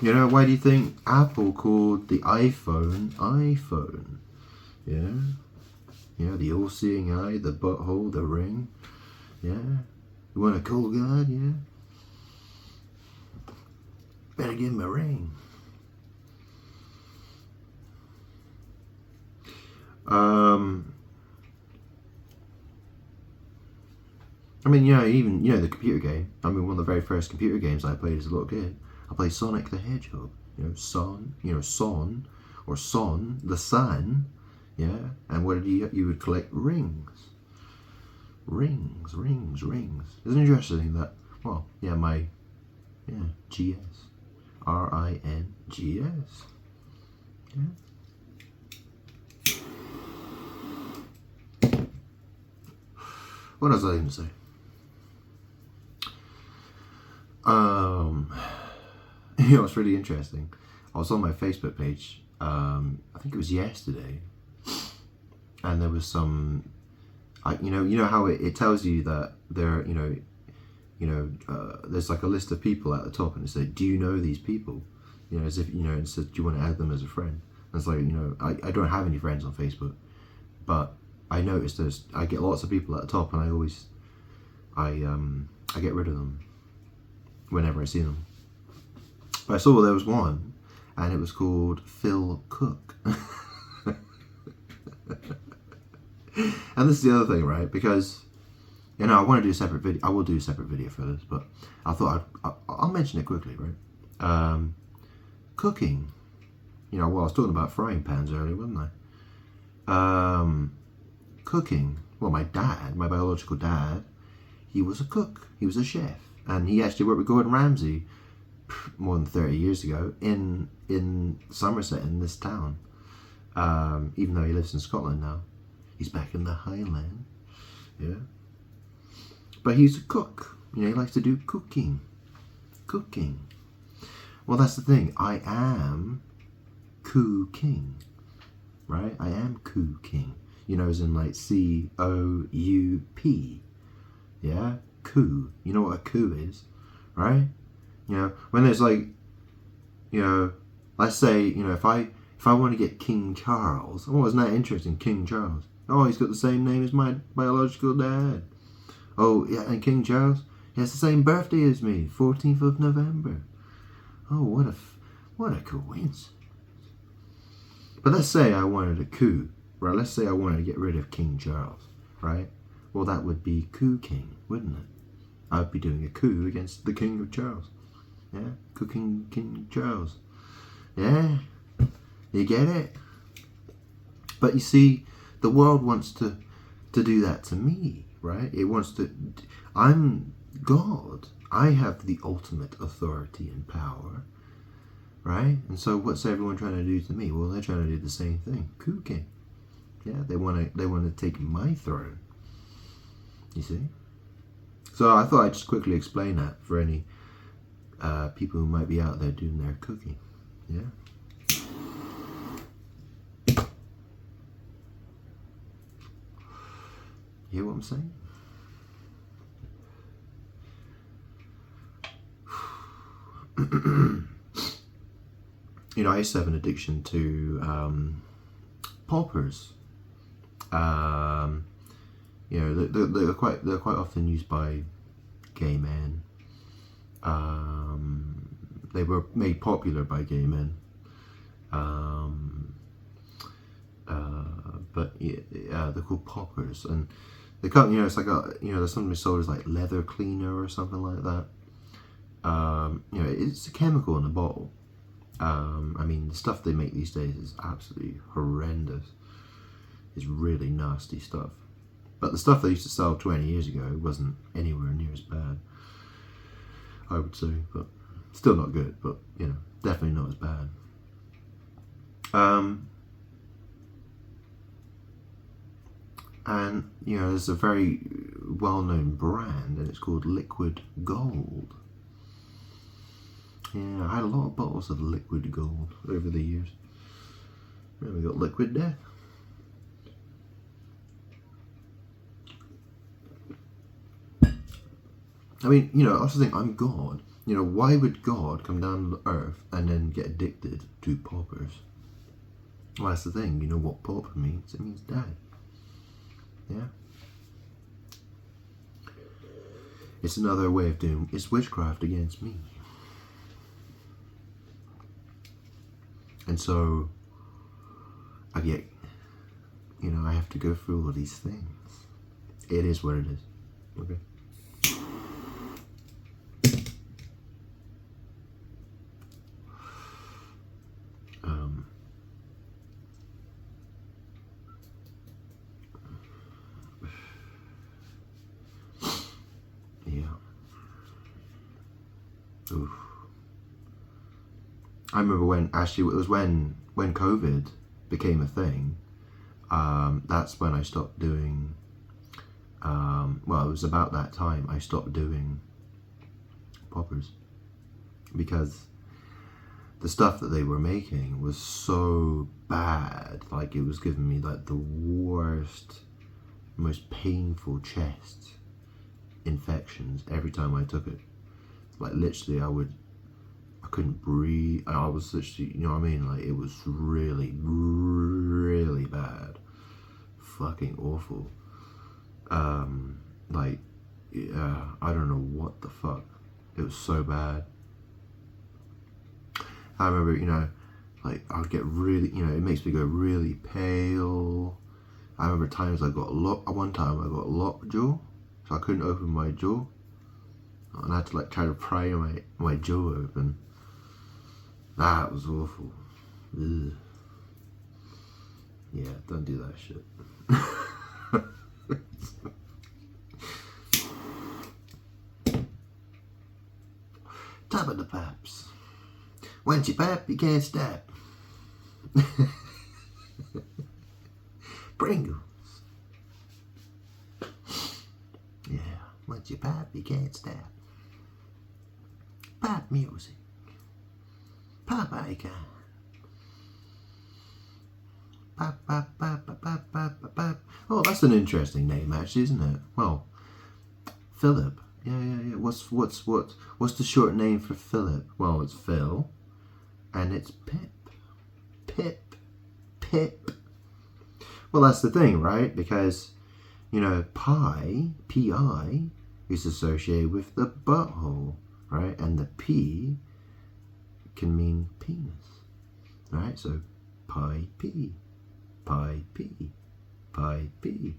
You know, why do you think Apple called the iPhone iPhone? Yeah. Yeah, the all-seeing eye, the butthole, the ring. Yeah. You want a cool guy? Yeah. Better give him a ring. I mean, even the computer game. I mean, one of the very first computer games I played as a little kid. I played Sonic the Hedgehog. Son, or Son, the sun. Yeah, and what did you would collect rings. Rings. It's interesting that, well, yeah, GS. RINGS. Yeah. What else was I going to say? It's really interesting. I was on my Facebook page, I think it was yesterday, and there was some, you know how it tells you that there, there's like a list of people at the top, and it said, do you know these people? As if, it says, do you want to add them as a friend? And it's like, I don't have any friends on Facebook, but I noticed I get lots of people at the top, and I get rid of them whenever I see them. But I saw there was one, and it was called Phil Cook. And this is the other thing, right? Because, I want to do a separate video. I will do a separate video for this, but I thought I'll mention it quickly, right? Cooking. I was talking about frying pans earlier, wasn't I? Cooking. Well, my biological dad, he was a cook. He was a chef. And he actually worked with Gordon Ramsay more than 30 years ago in Somerset, in this town. Even though he lives in Scotland now. He's back in the Highland. Yeah. But he's a cook. He likes to do cooking. Well, that's the thing. I am cooking. Right? I am cooking. As in like COUP. Yeah? Coup. You know what a coup is? Right? When there's like, let's say, if I want to get King Charles, oh, isn't that interesting? King Charles. Oh, he's got the same name as my biological dad. Oh, yeah, and King Charles, he has the same birthday as me, 14th of November. Oh, what a coincidence. But let's say I wanted a coup, right? Let's say I wanted to get rid of King Charles, right? Well, that would be coup king, wouldn't it? I'd be doing a coup against the King of Charles. Yeah, cooking King Charles. Yeah, you get it? But you see, the world wants to do that to me, right? It wants to. I'm God. I have the ultimate authority and power, right? And so, what's everyone trying to do to me? Well, they're trying to do the same thing. Cooking. Yeah, they want to take my throne. You see? So I thought I'd just quickly explain that for any people who might be out there doing their cooking. Yeah. You hear what I'm saying? I used to have an addiction to poppers. They're quite often used by gay men. They were made popular by gay men. But they're called poppers, and they come. It's like there's something sold as like leather cleaner or something like that. It's a chemical in a bottle. I mean, the stuff they make these days is absolutely horrendous. It's really nasty stuff. But the stuff they used to sell 20 years ago wasn't anywhere near as bad, I would say. But still not good, but, definitely not as bad. And, there's a very well-known brand, and it's called Liquid Gold. Yeah, I had a lot of bottles of Liquid Gold over the years. Then we got Liquid Death. I mean, I also think I'm God. Why would God come down to earth and then get addicted to poppers? Well, that's the thing. You know what pauper means? It means dead. Yeah? It's another way of doing, it's witchcraft against me. And so I get, I have to go through all these things. It is what it is. Okay. Yeah. Oof. I remember when, actually, it was when COVID became a thing. That's when I stopped doing, well, it was about that time I stopped doing poppers, because the stuff that they were making was so bad. Like, it was giving me like the worst, most painful chest infections every time I took it. Like, literally I couldn't breathe. I was literally, you know what I mean? Like, it was really, really bad. Fucking awful. Like, yeah, I don't know what the fuck. It was so bad. I remember, like, I would get really, it makes me go really pale. I remember times I got one time I got lockjaw, so I couldn't open my jaw. And I had to like try to pry my jaw open. That was awful. Ugh. Yeah, don't do that shit. Top of the paps. Once you pap, you can't stop. Pringles. Yeah, once you pap, you can't stop. Pop music. Pop icon. Pop, pop, pop, pop, pop, pop, pop. Oh, that's an interesting name, actually, isn't it? Well, Phillip. Yeah. What's the short name for Phillip? Well, it's Phil, and it's Pip. Pip. Well, that's the thing, right? Because, pi, P-I, is associated with the butthole, right? And the P can mean penis, right? So, pi, P, pi, P, pi, P,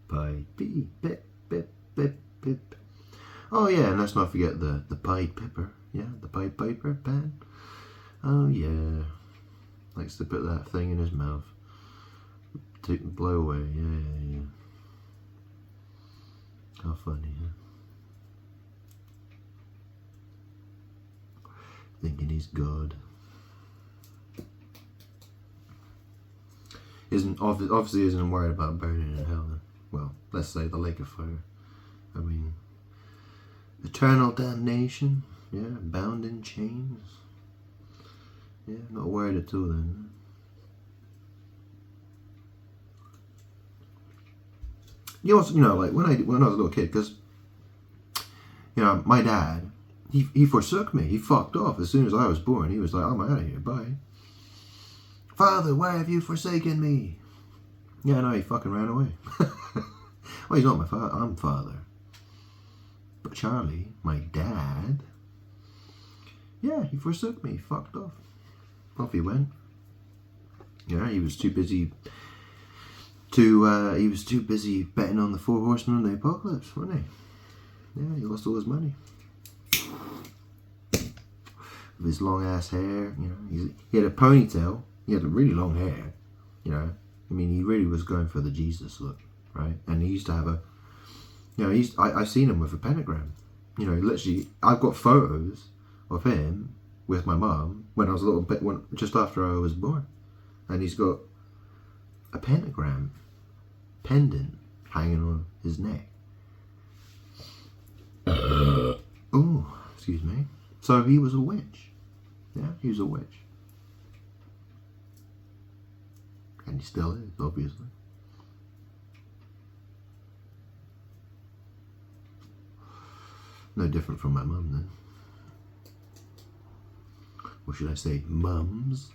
pi, P, pip, pip, pip, pip. Oh, yeah, and let's not forget the Pied Piper. Yeah, the Pied Piper pan. Oh, yeah. Likes to put that thing in his mouth. Blow away. Yeah. How funny, huh? Thinking he's God. Obviously isn't worried about burning in hell. Well, let's say the lake of fire. I mean, eternal damnation. Yeah, bound in chains. Yeah, not worried at all then. You also, like when I was a little kid, because my dad, he forsook me. He fucked off as soon as I was born. He was like, "I'm out of here, bye." Father, why have you forsaken me? Yeah, no, he fucking ran away. Well, he's not my father. I'm father. But Charlie, my dad, yeah, he forsook me. He fucked off. Off he went. Yeah, he was too busy betting on the 4 horsemen of the apocalypse, wasn't he? Yeah, he lost all his money. With his long ass hair, he had a ponytail. He had really long hair, I mean, he really was going for the Jesus look, right? And he used to have I've seen him with a pentagram. Literally, I've got photos of him with my mum when I was a little bit, just after I was born. And he's got a pentagram pendant hanging on his neck. Oh, excuse me. So he was a witch. Yeah, he was a witch. And he still is, obviously. No different from my mum then. Or should I say mums?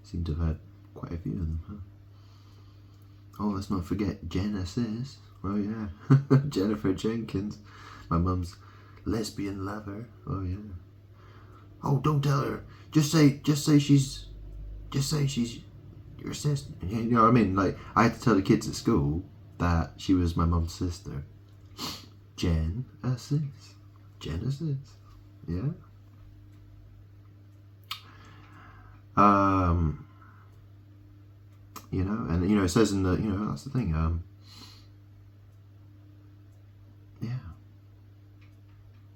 Seem to have had quite a few of them, huh? Oh, let's not forget Genesis. Oh yeah, Jennifer Jenkins, my mum's lesbian lover. Oh yeah. Oh, don't tell her. Just say she's your sister. You know what I mean? Like, I had to tell the kids at school that she was my mum's sister. Genesis. Yeah. You know, and it says in the, that's the thing. Yeah.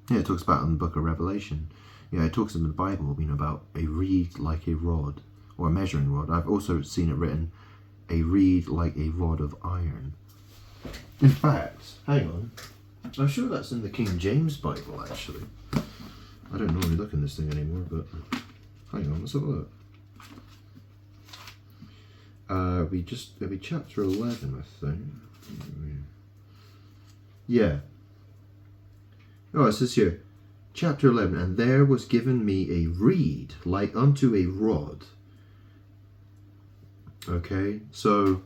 Yeah, it talks about in the book of Revelation. It talks in the Bible, about a reed like a rod, or a measuring rod. I've also seen it written, a reed like a rod of iron. In fact, hang on. I'm sure that's in the King James Bible, actually. I don't normally look in this thing anymore, but hang on, let's have a look. It'll be chapter 11, I think. Yeah. Oh, it says here, chapter 11, and there was given me a reed like unto a rod. Okay, so,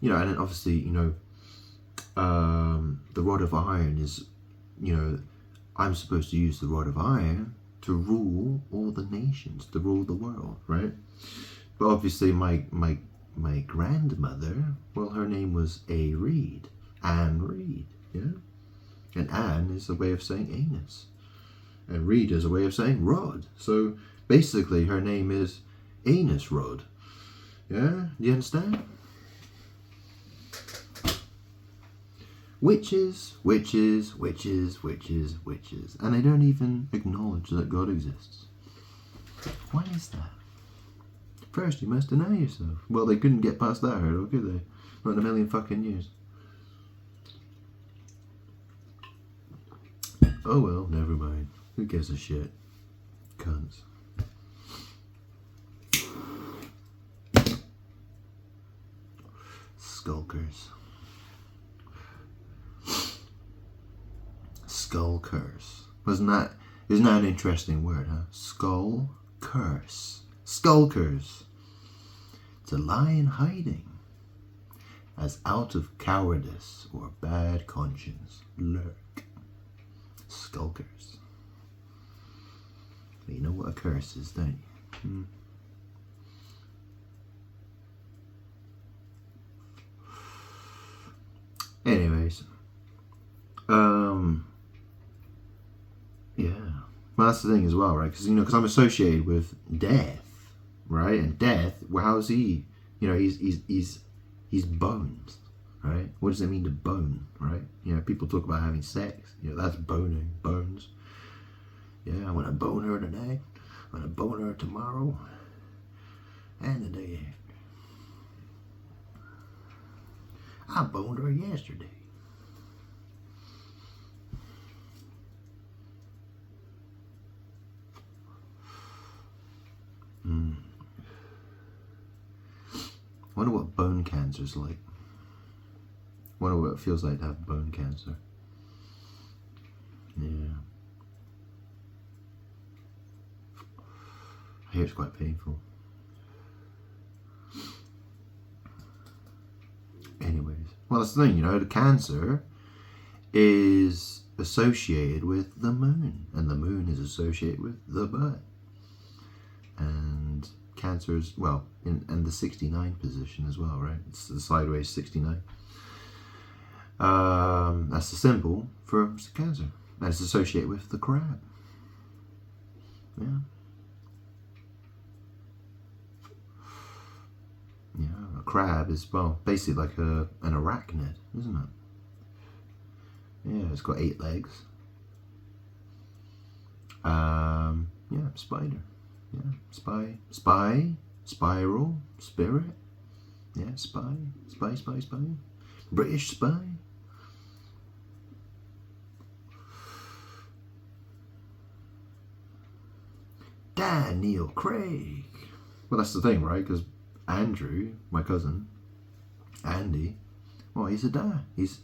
and then obviously, the rod of iron is, I'm supposed to use the rod of iron to rule all the nations, to rule the world, right? But obviously my grandmother, well, her name was A. Reed, Anne Reed, yeah? And Anne is a way of saying anus. And Reed is a way of saying rod. So basically her name is Anus Rod. Yeah? Do you understand? Witches. And they don't even acknowledge that God exists. Why is that? First, you must deny yourself. Well, they couldn't get past that hurdle, could they? Not in a million fucking years. Oh well, never mind. Who gives a shit? Cunts. Skulkers. Skull curse. Isn't that an interesting word, huh? Skull curse. Skulkers. To lie in hiding, as out of cowardice or bad conscience lurk. Skulkers. You know what a curse is, don't you? Anyways, yeah. Well, that's the thing as well, right? Because I'm associated with death, right? And death, well, how's he? He's bones, right? What does it mean to bone, right? People talk about having sex. That's boning, bones. Yeah, I want to bone her today. I'm going to bone her tomorrow. And the day after. I boned her yesterday. Wonder what bone cancer's like. Wonder what it feels like to have bone cancer. Yeah. I hear it's quite painful. Anyways, well, that's the thing, the cancer is associated with the moon, and the moon is associated with the butt. And cancer is, well, in the 69 position as well, right? It's the sideways 69. That's the symbol for cancer. And it's associated with the crab. Yeah. Yeah, a crab is, well, basically like an arachnid, isn't it? Yeah, it's got 8 legs. Yeah, spider. Yeah, spy, spiral, spirit. Yeah, spy. British spy. Daniel Craig. Well, that's the thing, right? Because Andrew, my cousin, Andy, well, he's a dad. He's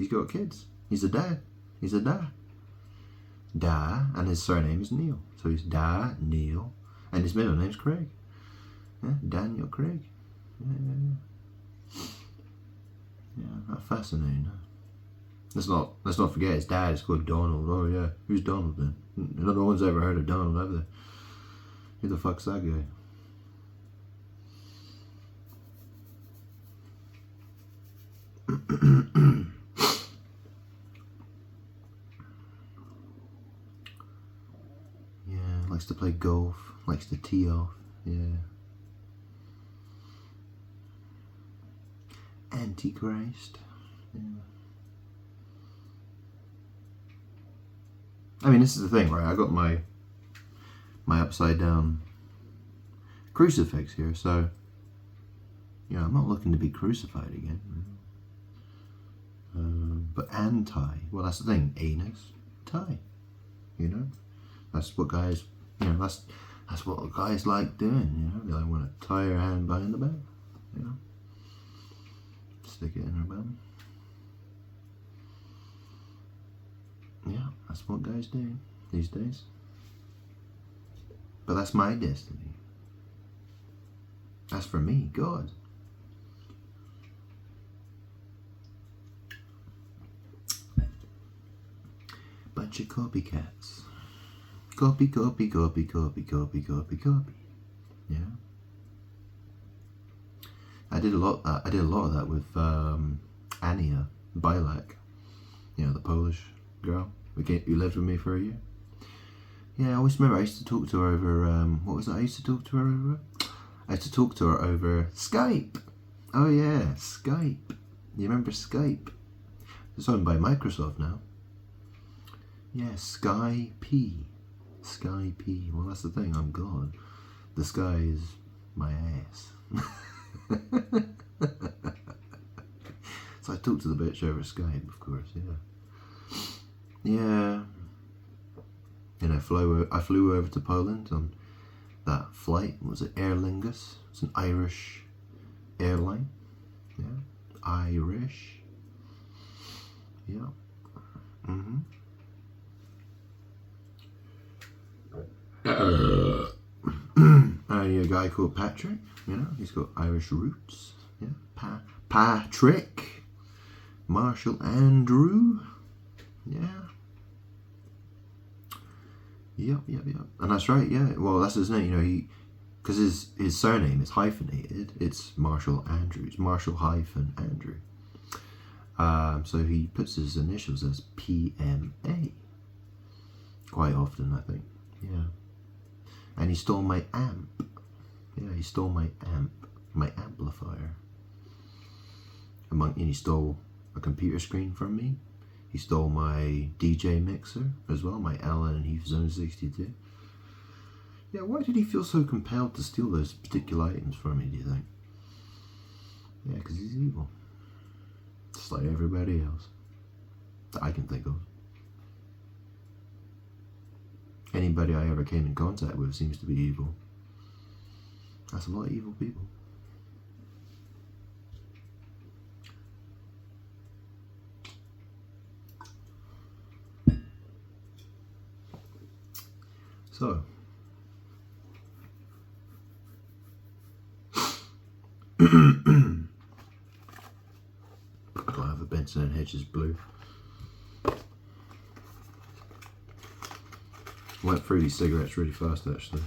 got kids. He's a dad. Da, and his surname is Neil. So he's Da, Neil, and his middle name's Craig. Yeah, Daniel Craig. Yeah, fascinating. Huh? Let's not forget his dad is called Donald. Oh yeah, who's Donald then? No one's ever heard of Donald, have they? Who the fuck's that guy? Yeah, likes to play golf, likes to tee off, yeah. Antichrist. Yeah. I mean, this is the thing, right? I got my upside down crucifix here, so I'm not looking to be crucified again. But anti, well, that's the thing. Anus, tie. That's what guys. That's what guys like doing. They like want to tie your hand behind the back. Stick it in her bum. Yeah, that's what guys do these days. But that's my destiny. That's for me, God. Bunch of copycats. Copy. Yeah. I did a lot of that with Ania Bilak, the Polish girl who lived with me for a year. Yeah, I always remember I used to talk to her over what was it? I used to talk to her over Skype. Oh yeah, Skype. You remember Skype? It's owned by Microsoft now. Yeah, Skype. Well, that's the thing. I'm God. The sky is my ass. So I talked to the bitch over Skype, of course. Yeah. And I flew over to Poland on that flight. Was it Aer Lingus? It's an Irish airline. Yeah. Irish. Yeah. A guy called Patrick, he's got Irish roots. Yeah, Patrick, Marshall Andrew. Yeah. Yep. And that's right. Yeah. Well, that's his name. Because his surname is hyphenated. It's Marshall Andrews. Marshall hyphen Andrew. So he puts his initials as PMA. Quite often, I think. Yeah. And he stole my amp. Yeah, he stole my amplifier. And he stole a computer screen from me. He stole my DJ mixer as well, my Allen and Heath Zone 62. Yeah, why did he feel so compelled to steal those particular items from me, do you think? Yeah, because he's evil. Just like everybody else that I can think of. Anybody I ever came in contact with seems to be evil. That's a lot of evil people. So, I'll have a Benson and Hedges blue. Went through these cigarettes really fast actually.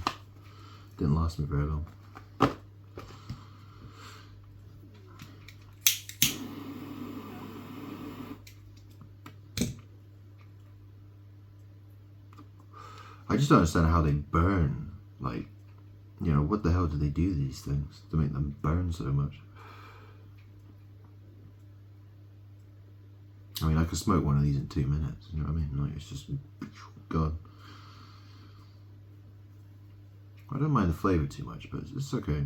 Didn't last me very long. I just don't understand how they burn. Like, what the hell do they do these things to make them burn so much? I mean, I could smoke one of these in 2 minutes, you know what I mean? Like, it's just gone. I don't mind the flavour too much, but it's okay.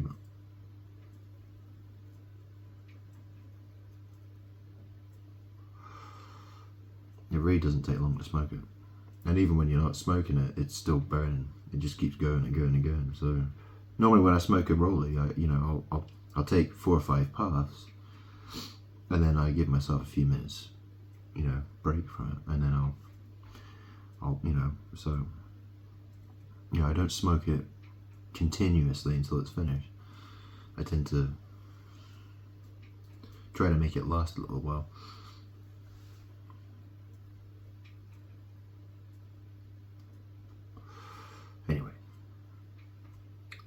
It really doesn't take long to smoke it. And even when you're not smoking it, it's still burning. It just keeps going and going and going. So normally when I smoke a rollie, I'll take 4 or 5 puffs, and then I give myself a few minutes, break from it, and then I'll I don't smoke it continuously until it's finished. I tend to try to make it last a little while.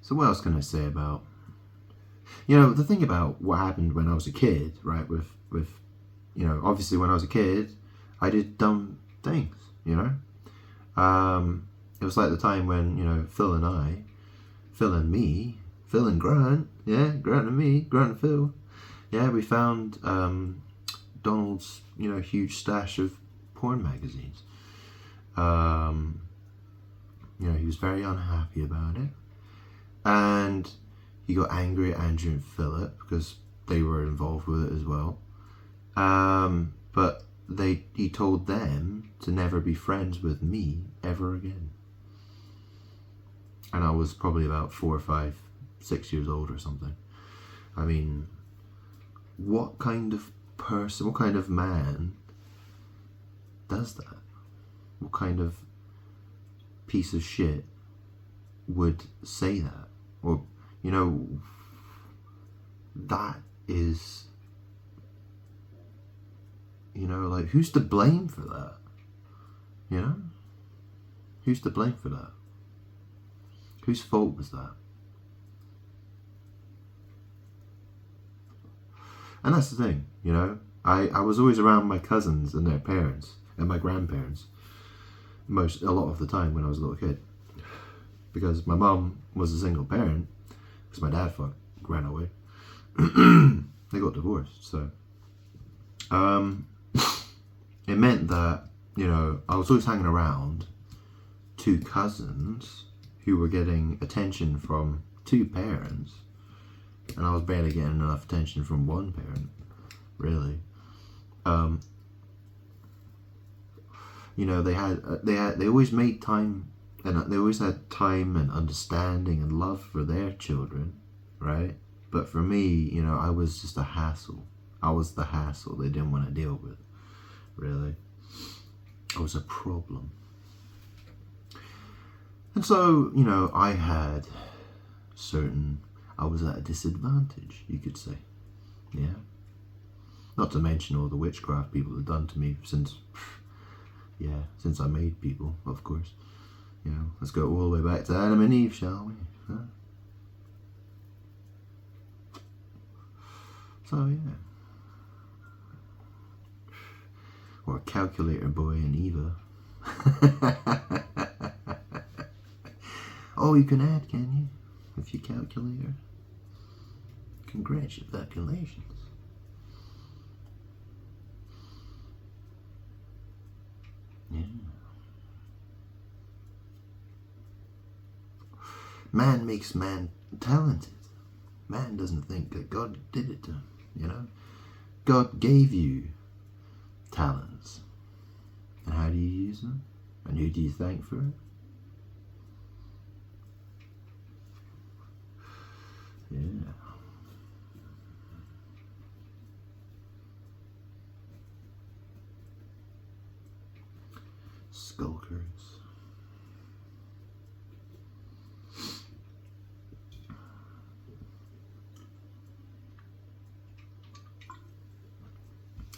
So what else can I say about, you know, the thing about what happened when I was a kid, right? With you know, obviously when I was a kid, I did dumb things, you know. It was like the time when, you know, Phil and me, Phil and Grant, yeah, Grant and me, Grant and Phil, yeah, we found Donald's, you know, huge stash of porn magazines. You know, he was very unhappy about it, and he got angry at Andrew and Philip because they were involved with it as well. But he told them to never be friends with me ever again. And I was probably about 4 or 5, 6 years old or something. I mean, what kind of person, what kind of man does that? What kind of piece of shit would say that? Or, you know, that is, you know, like, who's to blame for that? You know? Who's to blame for that? Whose fault was that? And that's the thing, you know? I was always around my cousins and their parents and my grandparents a lot of the time when I was a little kid, because my mum was a single parent because my dad ran away. They got divorced, so it meant that, you know, I was always hanging around two cousins who were getting attention from two parents, and I was barely getting enough attention from one parent, really. You know, they always made time, and they always had time and understanding and love for their children, right? But for me, you know, I was just a hassle. I was the hassle they didn't want to deal with, really. I was a problem. And so, you know, I was at a disadvantage, you could say. Yeah. Not to mention all the witchcraft people have done to me since I made people, of course. You know, let's go all the way back to Adam and Eve, shall we? Huh? So, yeah. Or Calculator Boy and Eva. Oh, you can add, can you? With your calculator. Congratulations. Yeah. Man makes man talented. Man doesn't think that God did it to him, you know? God gave you talents. And how do you use them? And who do you thank for it? Yeah. Skulkers.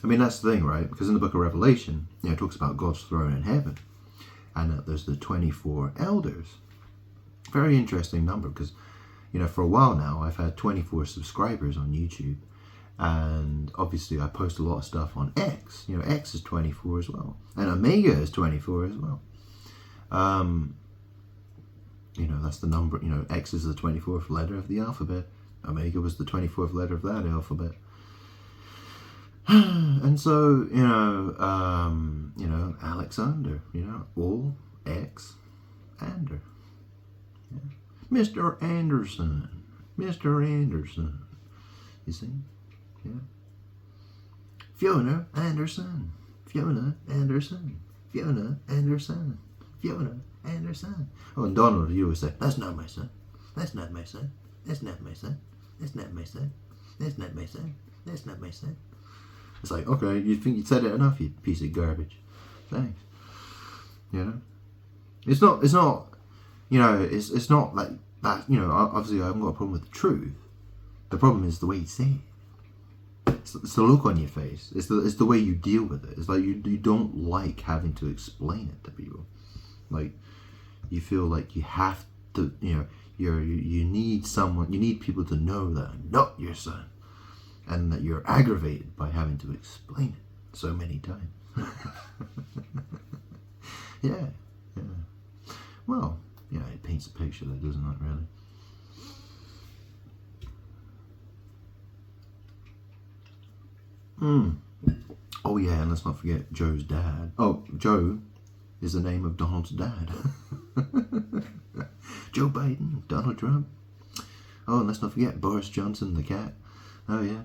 I mean, that's the thing, right? Because in the book of Revelation, you know, it talks about God's throne in heaven, and that there's the 24 elders. Very interesting number, because, you know, for a while now, I've had 24 subscribers on YouTube, and obviously I post a lot of stuff on X. You know, X is 24 as well, and Omega is 24 as well. You know, that's the number. You know, X is the 24th letter of the alphabet. Omega was the 24th letter of that alphabet. And so, you know, Alexander, you know, all X Ander. Yeah. Mr. Anderson. Mr. Anderson. You see? Yeah. Fiona Anderson. Fiona Anderson. Fiona Anderson. Fiona Anderson. Oh, and Donald, you always say, that's not my son. That's not my son. That's not my son. That's not my son. That's not my son. That's not my son. It's like, okay, you think you'd said it enough, you piece of garbage. Thanks. You know? It's not, you know, it's not like that, you know, obviously I haven't got a problem with the truth. The problem is the way you say it. It's the look on your face. It's the way you deal with it. It's like you don't like having to explain it to people. Like, you feel like you have to, you know, You need someone. You need people to know that I'm not your son, and that you're aggravated by having to explain it so many times. Yeah. Well, yeah, it paints a picture, though, doesn't it? Really. Oh yeah, and let's not forget Joe's dad. Oh, Joe is the name of Donald's dad. Joe Biden, Donald Trump. Oh, and let's not forget Boris Johnson, the cat. Oh yeah.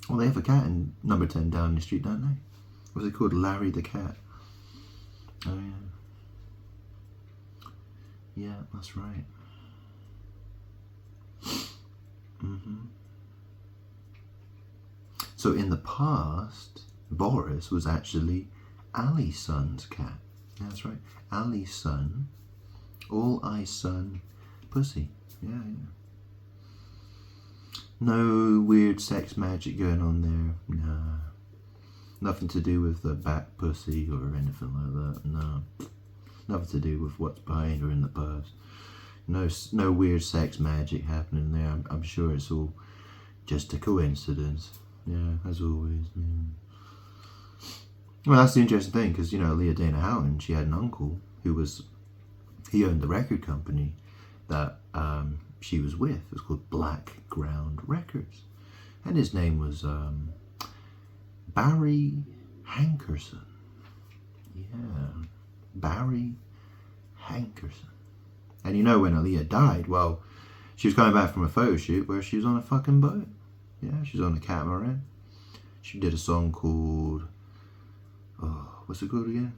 Well, they have a cat in number 10 down the street, don't they? What's it called? Larry the cat. Oh yeah. Yeah, that's right. So in the past, Boris was actually Ali's son's cat. Yeah, that's right. Ali's son. All eyes son. Pussy. Yeah. No weird sex magic going on there. No. Nothing to do with the back pussy or anything like that. No. Nothing to do with what's behind her in the past. No weird sex magic happening there. I'm sure it's all just a coincidence. Yeah, as always. Yeah. Well, that's the interesting thing, because, Leah Dana Houghton, she had an uncle he owned the record company that she was with. It was called Black Ground Records. And his name was Barry Hankerson. Yeah, Barry Hankerson. And when Aaliyah died, well, she was coming back from a photo shoot where she was on a fucking boat. Yeah, she was on a catamaran. She did a song called, what's it called again?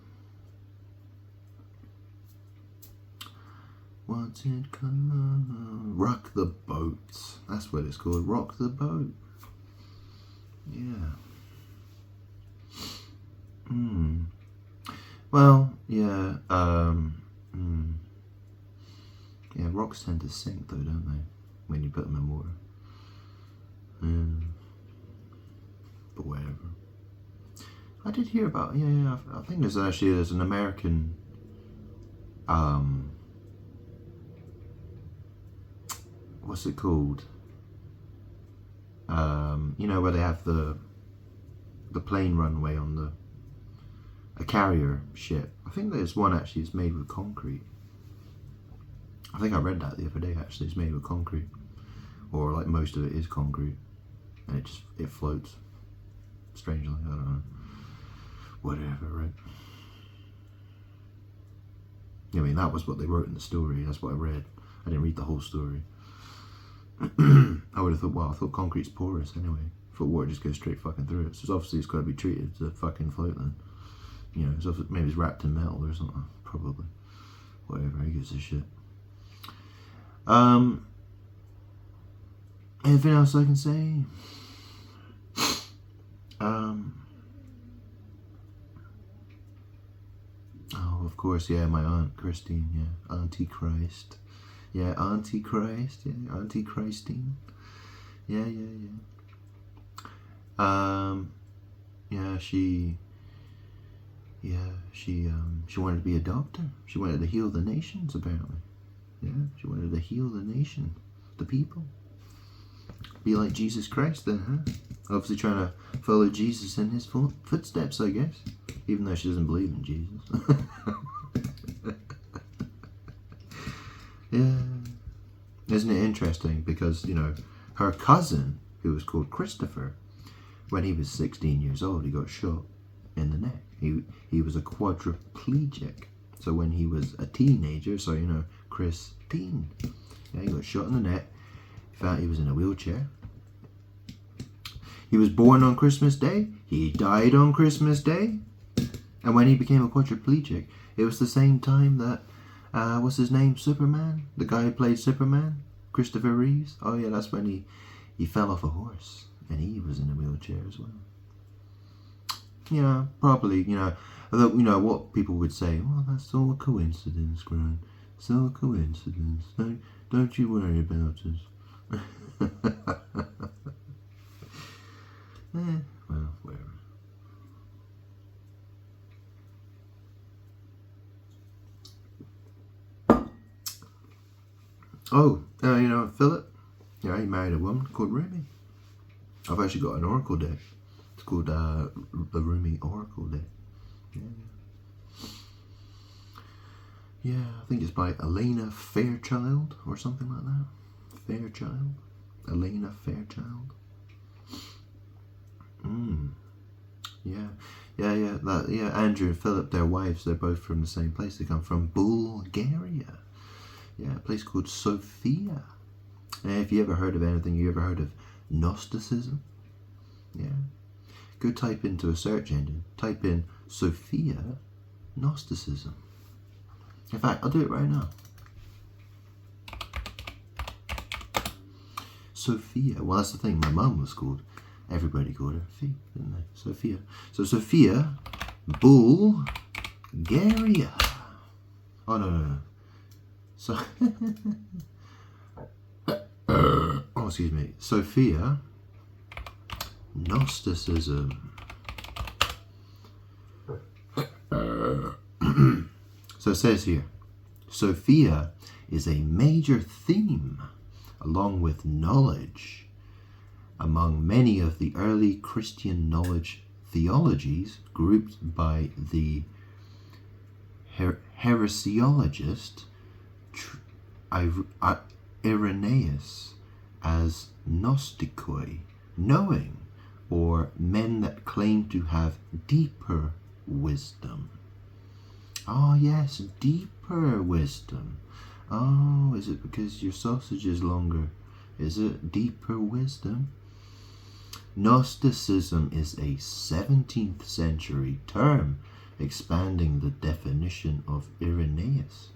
What's it called? Rock the Boat. That's what it's called. Rock the Boat. Yeah. Well, yeah. Yeah, rocks tend to sink though, don't they? When you put them in water. Yeah. But whatever. I did hear about, I think there's an American, what's it called? Where they have the plane runway on a carrier ship. I think there's one actually that's made with concrete. I think I read that the other day actually. It's made with concrete. Or like most of it is concrete. And it floats. Strangely, I don't know. Whatever, right? I mean, that was what they wrote in the story. That's what I read. I didn't read the whole story. I would have thought, I thought concrete's porous anyway. I thought water just goes straight fucking through it. So obviously it's got to be treated to fucking float then. So maybe it's wrapped in metal or something. Probably. Whatever, who gives a shit. Anything else I can say? Oh, of course, yeah, my Aunt Christine, yeah. Auntie Christ. Yeah, Auntie Christ, yeah, Auntie Christine. Yeah. She wanted to be a doctor. She wanted to heal the nations, apparently. Yeah, she wanted to heal the nation, the people. Be like Jesus Christ then, huh? Obviously trying to follow Jesus in his footsteps, I guess. Even though she doesn't believe in Jesus. Yeah. Isn't it interesting? Because, her cousin, who was called Christopher, when he was 16 years old, he got shot in the neck. He was a quadriplegic. So when he was a teenager, so, Chris Teen. Yeah, he got shot in the neck. He found he was in a wheelchair. He was born on Christmas Day. He died on Christmas Day. And when he became a quadriplegic, it was the same time that, what's his name, Superman? The guy who played Superman? Christopher Reeves? Oh yeah, that's when he fell off a horse. And he was in a wheelchair as well. Yeah, probably, although, what people would say, well, that's all a coincidence, Grant. It's all a coincidence. Don't you worry about it. Well, whatever. Philip, he married a woman called Rumi. I've actually got an oracle deck. It's called the Rumi Oracle deck. Yeah, I think it's by Elena Fairchild or something like that. Fairchild? Elena Fairchild? Yeah. Andrew and Philip, their wives, they're both from the same place. They come from Bulgaria. Yeah, a place called Sofia. And if you ever heard of anything, you ever heard of Gnosticism? Yeah. Go type into a search engine. Type in Sofia Gnosticism. In fact, I'll do it right now. Sophia. Well, that's the thing. My mum was called. Everybody called her Fee, didn't they? Sophia. So Sophia, Bulgaria. Oh no. So. Oh, excuse me. Sophia, Gnosticism. So it says here, Sophia is a major theme, along with knowledge, among many of the early Christian knowledge theologies grouped by the heresiologist Irenaeus as Gnostikoi, knowing, or men that claim to have deeper wisdom. Oh yes, deeper wisdom. Oh, is it because your sausage is longer? Is it deeper wisdom? Gnosticism is a 17th century term expanding the definition of Irenaeus.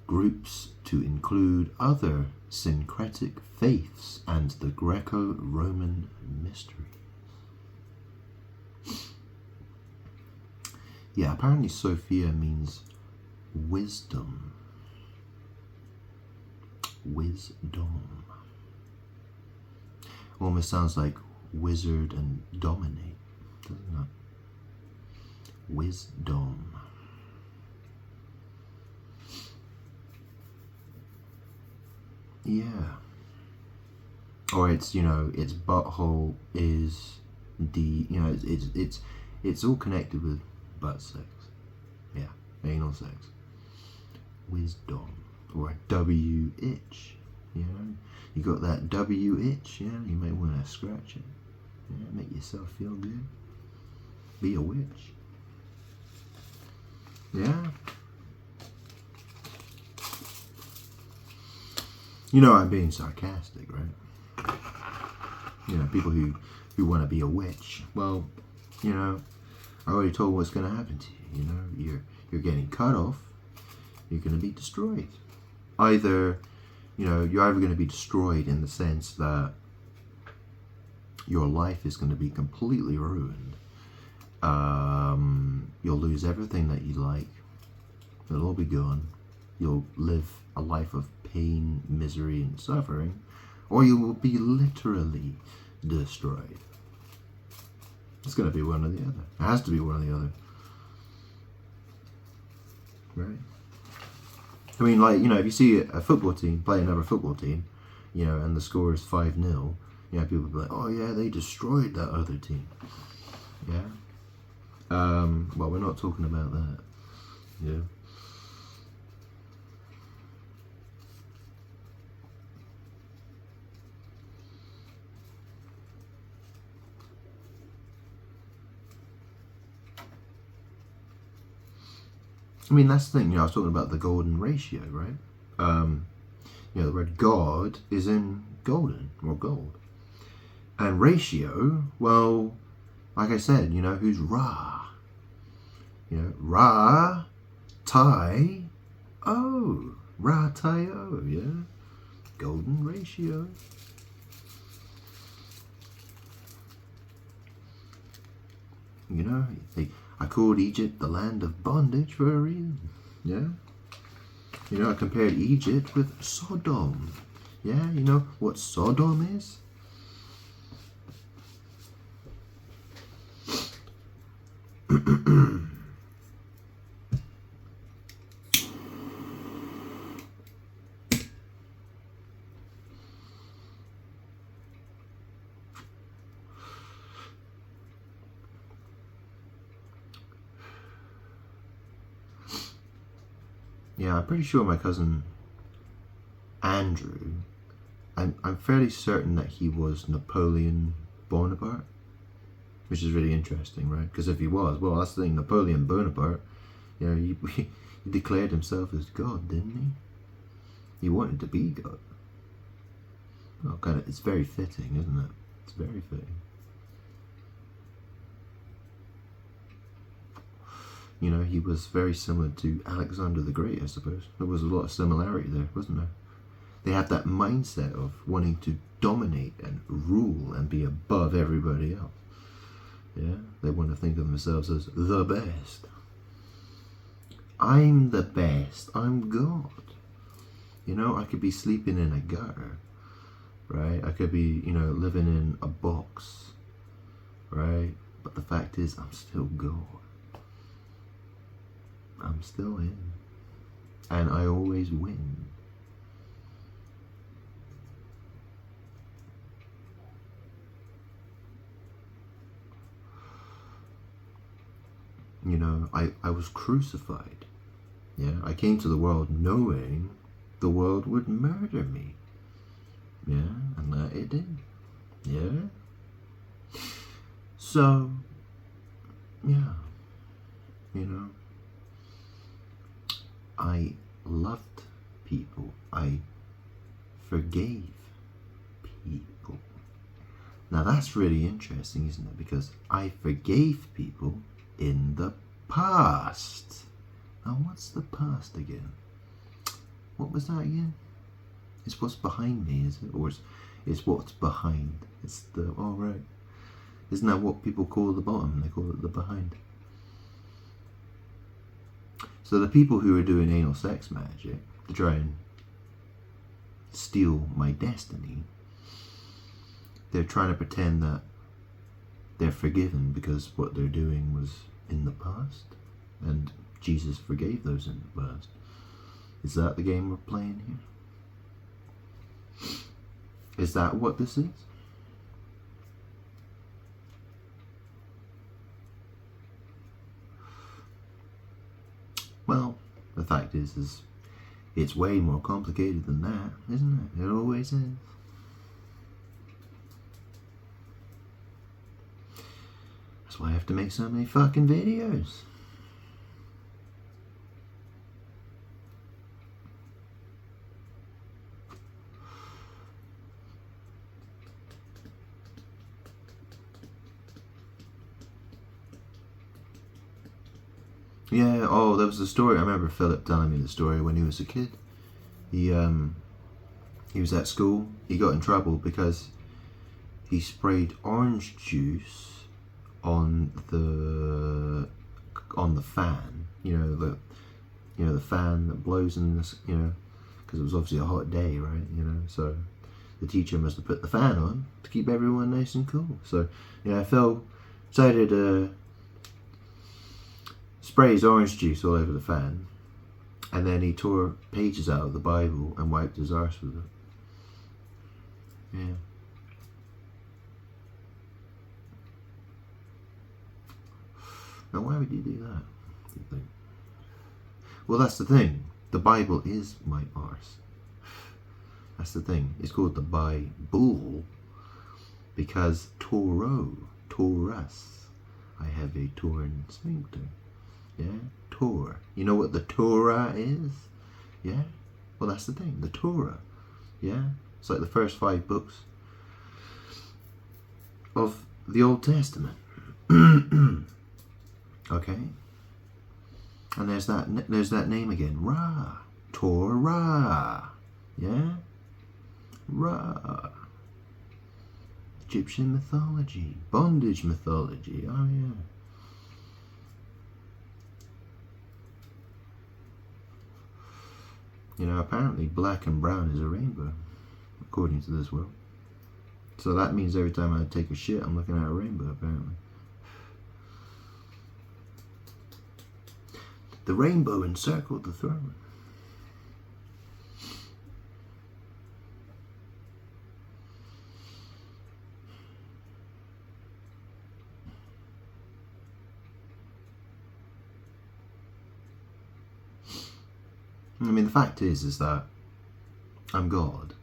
Groups to include other syncretic faiths and the Greco-Roman mysteries. Yeah, apparently Sophia means wisdom. Wisdom. Almost sounds like wizard and dominate, doesn't it? Wisdom. Yeah. Or it's, its butthole is it's all connected with butt sex. Yeah, anal sex. Wisdom. Or W-itch. You got that W-itch, you might want to scratch it. Yeah, make yourself feel good. Be a witch. Yeah. I'm being sarcastic, right? People who want to be a witch. Well, I already told what's going to happen to you. You're getting cut off. You're going to be destroyed. You're either going to be destroyed in the sense that your life is going to be completely ruined. You'll lose everything that you like. It'll all be gone. You'll live a life of pain, misery, and suffering, or you will be literally destroyed. It's going to be one or the other. It has to be one or the other. Right? I mean, if you see a football team play another football team, and the score is 5-0, people will be like, oh yeah, they destroyed that other team. Yeah? Well, we're not talking about that. Yeah. I mean, that's the thing, I was talking about the golden ratio, right? The word God is in golden, or gold. And ratio, well, like I said, who's Ra? Ra, Tai, O. Ra, Tai, O, yeah? Golden ratio. I called Egypt the land of bondage for a reason. Yeah? I compared Egypt with Sodom. Yeah, you know what Sodom is? Yeah, I'm pretty sure my cousin Andrew, I'm fairly certain that he was Napoleon Bonaparte, which is really interesting, right? Because if he was, well, that's the thing, Napoleon Bonaparte, you know, he declared himself as God, didn't he? He wanted to be God. Well, kind of, it's very fitting, isn't it? It's very fitting. You know, he was very similar to Alexander the Great, I suppose. There was a lot of similarity there, wasn't there? They have that mindset of wanting to dominate and rule and be above everybody else. Yeah, they want to think of themselves as the best. I'm the best. I'm God. You know, I could be sleeping in a gutter, right? I could be, you know, living in a box, right? But the fact is, I'm still God. I'm still him. And I always win. You know, I was crucified. Yeah, I came to the world knowing the world would murder me. Yeah, and that it did. Yeah. So, yeah, you know, I loved people. I forgave people. Now that's really interesting, isn't it? Because I forgave people in the past. Now what's the past again? What was that again? It's what's behind me, is it? Or it's what's behind. It's the, oh right. Isn't that what people call the bottom? They call it the behind. So the people who are doing anal sex magic to try and steal my destiny, they're trying to pretend that they're forgiven because what they're doing was in the past, and Jesus forgave those in the past. Is that the game we're playing here? Is that what this is? Well, the fact is it's way more complicated than that, isn't it? It always is. That's why I have to make so many fucking videos. Yeah, oh, there was a story. I remember Phillip telling me the story when he was a kid. He was at school. He got in trouble because he sprayed orange juice on the fan. You know the fan that blows in this. You know, because it was obviously a hot day, right? You know, so the teacher must have put the fan on to keep everyone nice and cool. So, you know, Phil decided to spray his orange juice all over the fan, and then he tore pages out of the Bible and wiped his arse with it. Yeah. Now, why would you do that, do you think? Well, that's the thing. The Bible is my arse. That's the thing. It's called the Bible because Taurus. I have a torn sphincter. Yeah, Torah. You know what the Torah is? Yeah? Well, that's the thing. The Torah. Yeah? It's like the first 5 books of the Old Testament. Okay? And there's that name again. Ra. Torah. Yeah? Ra. Egyptian mythology. Bondage mythology. Oh, yeah. You know, apparently black and brown is a rainbow, according to this world. So that means every time I take a shit, I'm looking at a rainbow, apparently. The rainbow encircled the throne. I mean, the fact is that I'm God.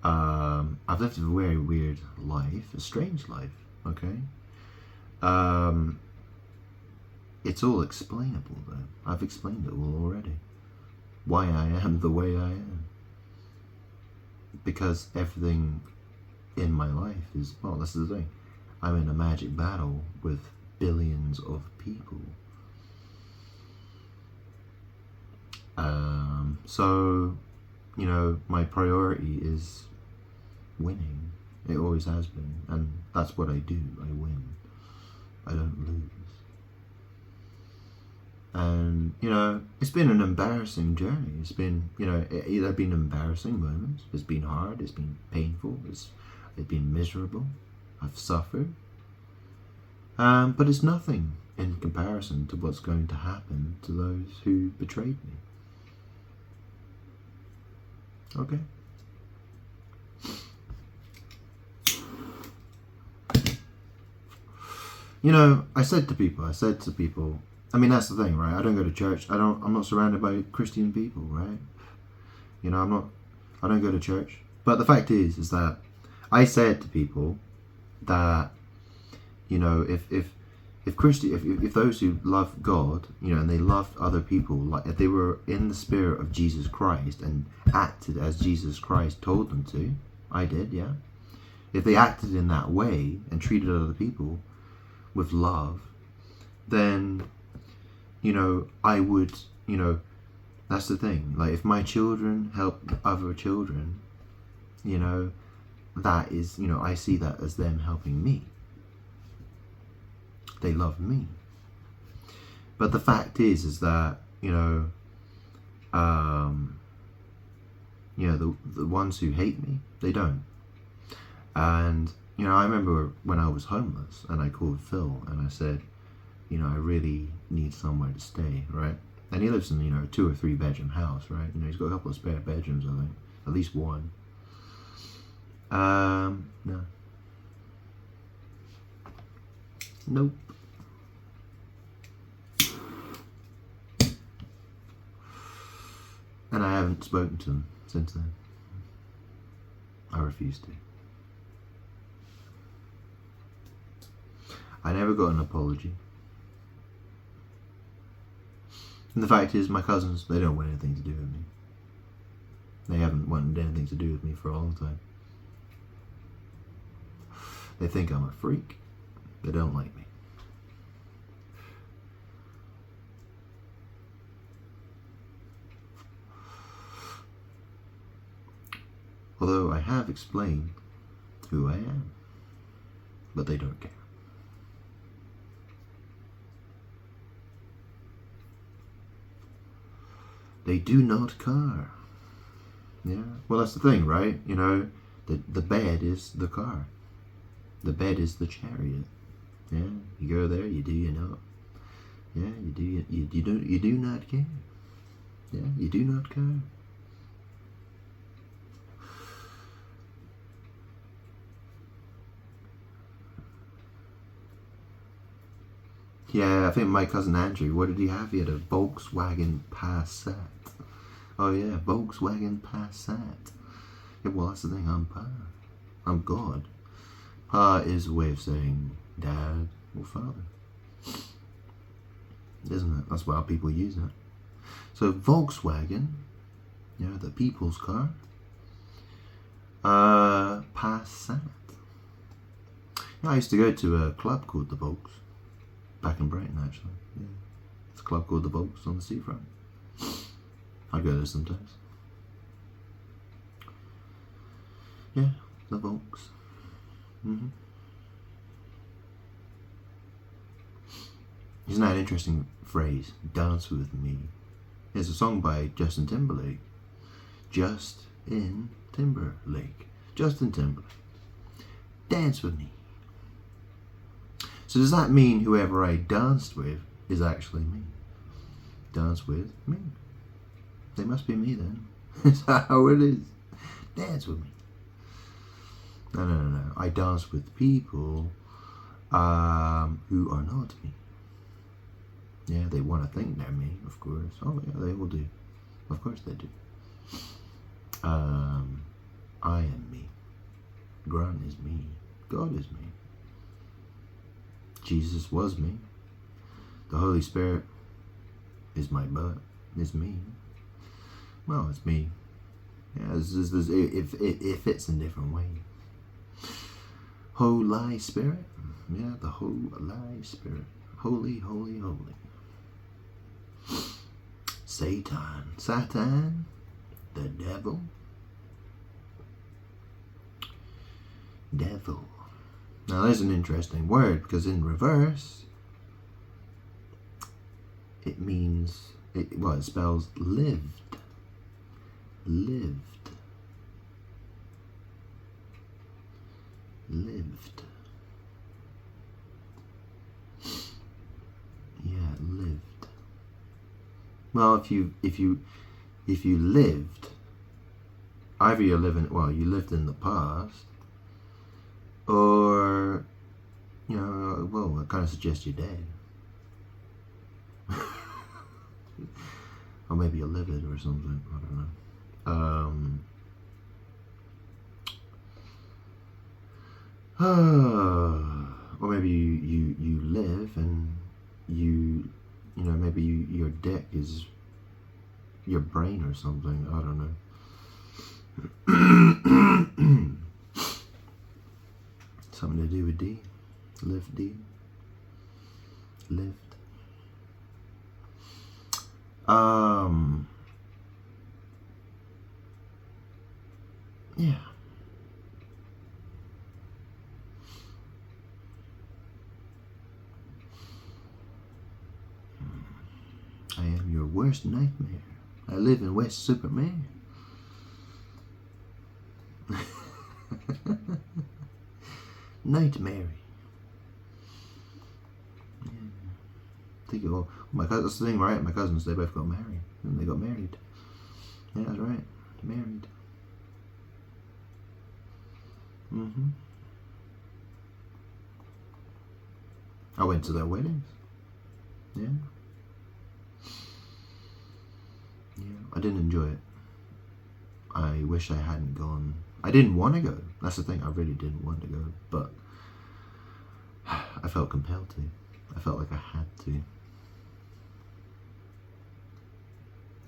I've lived a very weird life, a strange life, okay? It's all explainable, though. I've explained it all already. Why I am the way I am. Because everything in my life is, well, this is the thing. I'm in a magic battle with billions of people. So, you know, my priority is winning. It always has been. And that's what I do. I win. I don't lose. And, you know, it's been an embarrassing journey. It's been, you know, there have been embarrassing moments. It's been hard. It's been painful. It's been miserable. I've suffered. But it's nothing in comparison to what's going to happen to those who betrayed me. Okay? You know, I said to people, I mean, that's the thing, right? I don't go to church. I'm not surrounded by Christian people, right? You know, I don't go to church. But the fact is that I said to people that, you know, if those who love God, you know, and they loved other people, like if they were in the spirit of Jesus Christ and acted as Jesus Christ told them to, I did, yeah. If they acted in that way and treated other people with love, then, you know, I would, you know, that's the thing. Like, if my children help other children, you know, that is, you know, I see that as them helping me. They love me. But the fact is that, you know, the ones who hate me, they don't. And, you know, I remember when I was homeless and I called Phil and I said, you know, I really need somewhere to stay, right? And he lives in, you know, a 2 or 3 bedroom house, right? You know, he's got a couple of spare bedrooms, I think. At least one. No. Nope. And I haven't spoken to him since then. I refuse to. I never got an apology. And the fact is, my cousins, they don't want anything to do with me. They haven't wanted anything to do with me for a long time. They think I'm a freak. They don't like me. Although I have explained who I am, but they don't care. They do not care. Yeah, well, that's the thing, right? You know, the bed is the car. The bed is the chariot. Yeah, you go there, you do your not. Yeah, you do not care. Yeah, you do not care. Yeah, I think my cousin Andrew, what did he have? He had a Volkswagen Passat. Oh yeah, Volkswagen Passat. Yeah, well, that's the thing, I'm Pa. I'm God. Pa is a way of saying dad or father. Isn't it? That's why people use it. So Volkswagen, you know, the people's car. Passat. Yeah, I used to go to a club called the Volks. Back in Brighton, actually. Yeah. It's a club called the Volks on the seafront. I go there sometimes. Yeah, the Volks. Isn't that an interesting phrase? Dance with me. It's a song by Justin Timberlake. Justin Timberlake. Justin Timberlake. Dance with me. So does that mean whoever I danced with is actually me? Dance with me. They must be me then. Is that how it is? Dance with me. No. I dance with people who are not me. Yeah, they want to think they're me, of course. Oh yeah, they will do. Of course they do. I am me. Grant is me. God is me. Jesus was me. The Holy Spirit is my butt. Is me. Well, it's me. Yeah, it fits in different ways. Holy Spirit. Yeah, the Holy Spirit. Holy, holy, holy. Satan, the devil. Devil. Now there's an interesting word, because in reverse it means, it spells lived. Lived. Lived. Yeah, lived. Well, if you lived, either you're living, you lived in the past, or, it kind of suggests you're dead. Or maybe you're livid or something, I don't know. Or maybe you live and maybe your deck is your brain or something, I don't know. Something to do with D. Live D. Lived. Yeah. I am your worst nightmare. I live in West Superman. Nightmare. Yeah. Think of my cousin. That's the thing, right? My cousins, they both got married, and they got married. Yeah, that's right. Married. I went to their weddings. Yeah. Yeah. I didn't enjoy it. I wish I hadn't gone. I didn't want to go. That's the thing. I really didn't want to go, but I felt compelled to. I felt like I had to.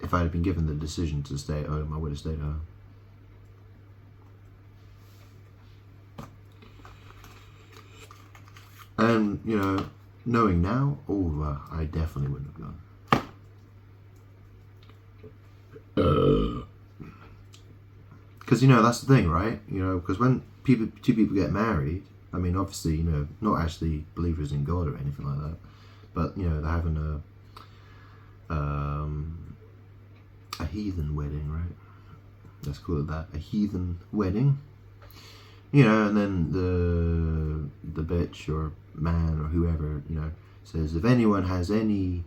If I had been given the decision to stay at home, I would have stayed at home. And, knowing now, I definitely wouldn't have gone. Because, that's the thing, right? Because when two people get married, I mean, obviously, not actually believers in God or anything like that, but, they're having a heathen wedding, right? Let's call it that, a heathen wedding. And then the bitch or man or whoever, says, if anyone has any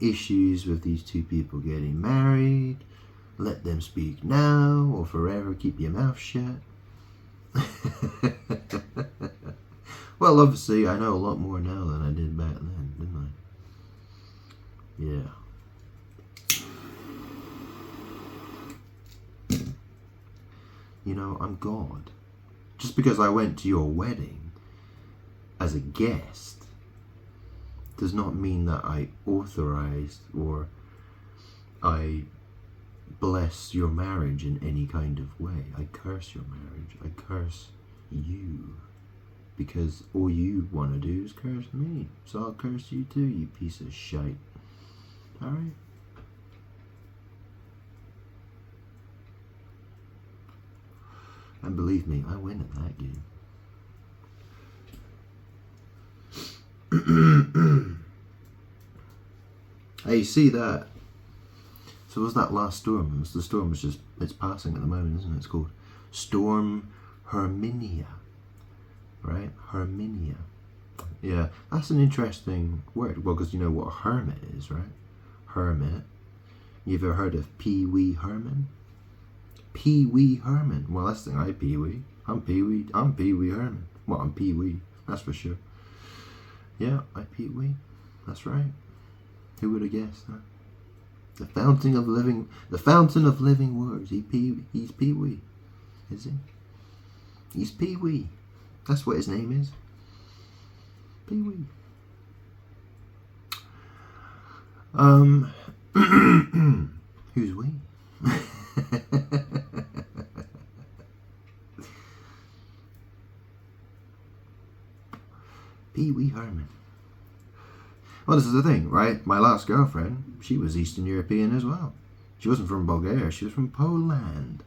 issues with these two people getting married, let them speak now or forever keep your mouth shut. Well, obviously, I know a lot more now than I did back then, didn't I? Yeah. I'm God. Just because I went to your wedding as a guest does not mean that I authorized or I bless your marriage in any kind of way. I curse your marriage. I curse you. Because all you want to do is curse me. So I'll curse you too, you piece of shite. Alright? And believe me, I win at that game. Hey, you see that? So was that last storm? The storm was just, it's passing at the moment, isn't it? It's called Storm Herminia. Right? Herminia. Yeah, that's an interesting word. Well, because you know what a hermit is, right? Hermit. You ever heard of Pee Wee Herman? Pee Wee Herman. Well, that's the thing. I Pee Wee. I'm Pee Wee. I'm Pee Wee Herman. Well, I'm Pee Wee. That's for sure. Yeah, I Pee Wee. That's right. Who would have guessed that? The fountain of living waters. He's Pee-wee, is he? He's Pee-wee. That's what his name is. Pee-wee. Who's we? Pee-wee Herman. Well, this is the thing, right? My last girlfriend, she was Eastern European as well. She wasn't from Bulgaria, she was from Poland.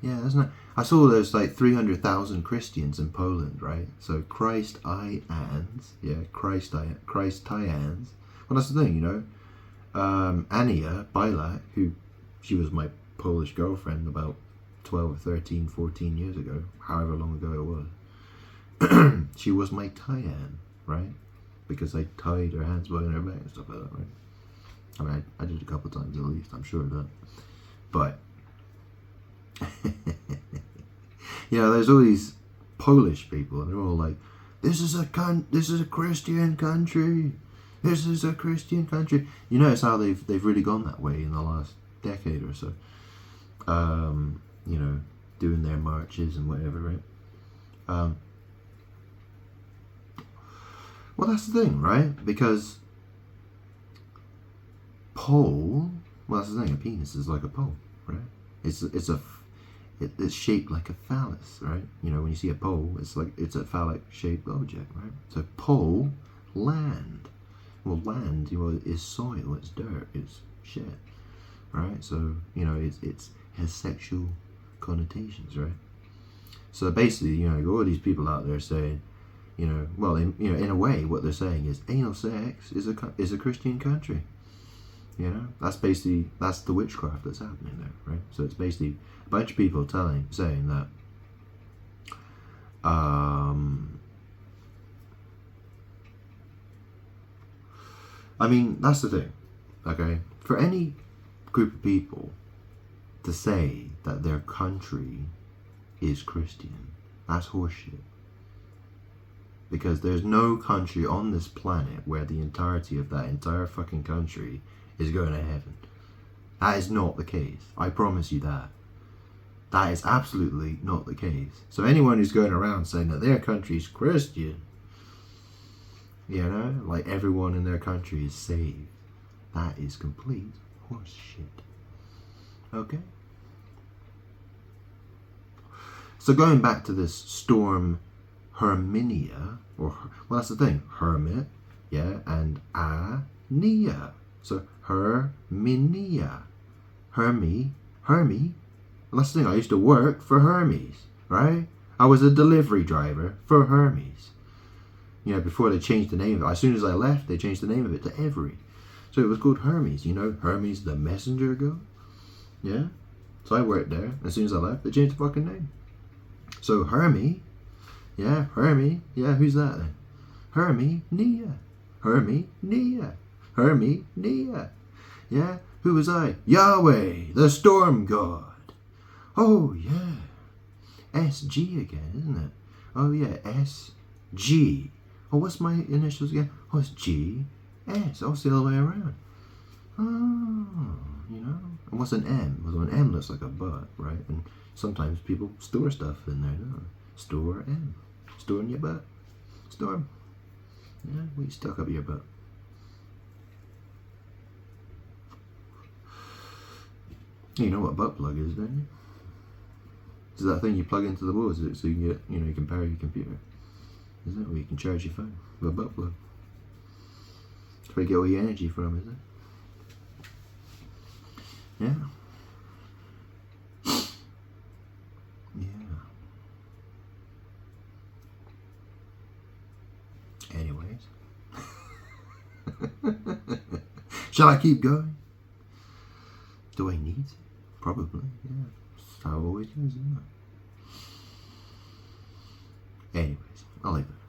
Yeah, isn't it? I saw there's like 300,000 Christians in Poland, right? So Christ-ians, yeah, Christ-ians. Well, that's the thing, you know. Ania Bilak, who she was my Polish girlfriend about 12, 13, 14 years ago, however long ago it was. She was my Tyan, right? Because I tied her hands behind her back and stuff like that, right? I mean, I did a couple of times at least, I'm sure of that. But, yeah, there's all these Polish people, and they're all like, this is a Christian country. This is a Christian country. You notice how they've really gone that way in the last decade or so. You know, doing their marches and whatever, right? Well, that's the thing, right? Because pole, well, that's the thing. A penis is like a pole, right? It's shaped like a phallus, right? You know, when you see a pole, it's a phallic shaped object, right? So pole, land. Well, land, you know, is soil, it's dirt, it's shit, right? So, you know, it has sexual connotations, right? So basically, you know, all these people out there saying, you know, well, in a way, what they're saying is anal sex is a Christian country. You know, that's the witchcraft that's happening there, right? So it's basically a bunch of people saying that, I mean, that's the thing, okay? For any group of people to say that their country is Christian, that's horseshit. Because there's no country on this planet where the entirety of that entire fucking country is going to heaven. That is not the case. I promise you that. That is absolutely not the case. So anyone who's going around saying that their country's Christian, you know, like everyone in their country is saved, that is complete horse shit. Okay? So going back to this storm Herminia, well, that's the thing, hermit, yeah, and Ania. So Herminia, Hermy. Well, that's the thing, I used to work for Hermes, right? I was a delivery driver for Hermes. You know, before they changed the name of it. As soon as I left, they changed the name of it to Every. So it was called Hermes, you know, Hermes the messenger girl. Yeah? So I worked there. As soon as I left, they changed the fucking name. So Hermy, yeah, Hermy, yeah, who's that then? Hermy-nia. Yeah, who was I? Yahweh, the storm god. Oh, yeah. SG again, isn't it? Oh, yeah, SG. Oh, what's my initials again? Oh, it's GS. Oh, it's the other way around. Oh, you know. And what's an M? Well, an M looks like a butt, right? And sometimes people store stuff in there, don't they? Store M. Store in your butt. Storm. Yeah, what you stuck up your butt? You know what a butt plug is, don't you? Is that thing you plug into the wall, is it? So you can get, you know, you can power your computer. Is it? Or you can charge your phone with a butt plug. That's where you get all your energy from, is it? Yeah. Yeah. Anyways. Shall I keep going? Do I need to? Probably, yeah. That's how it always goes, isn't it? Anyways, I'll leave it.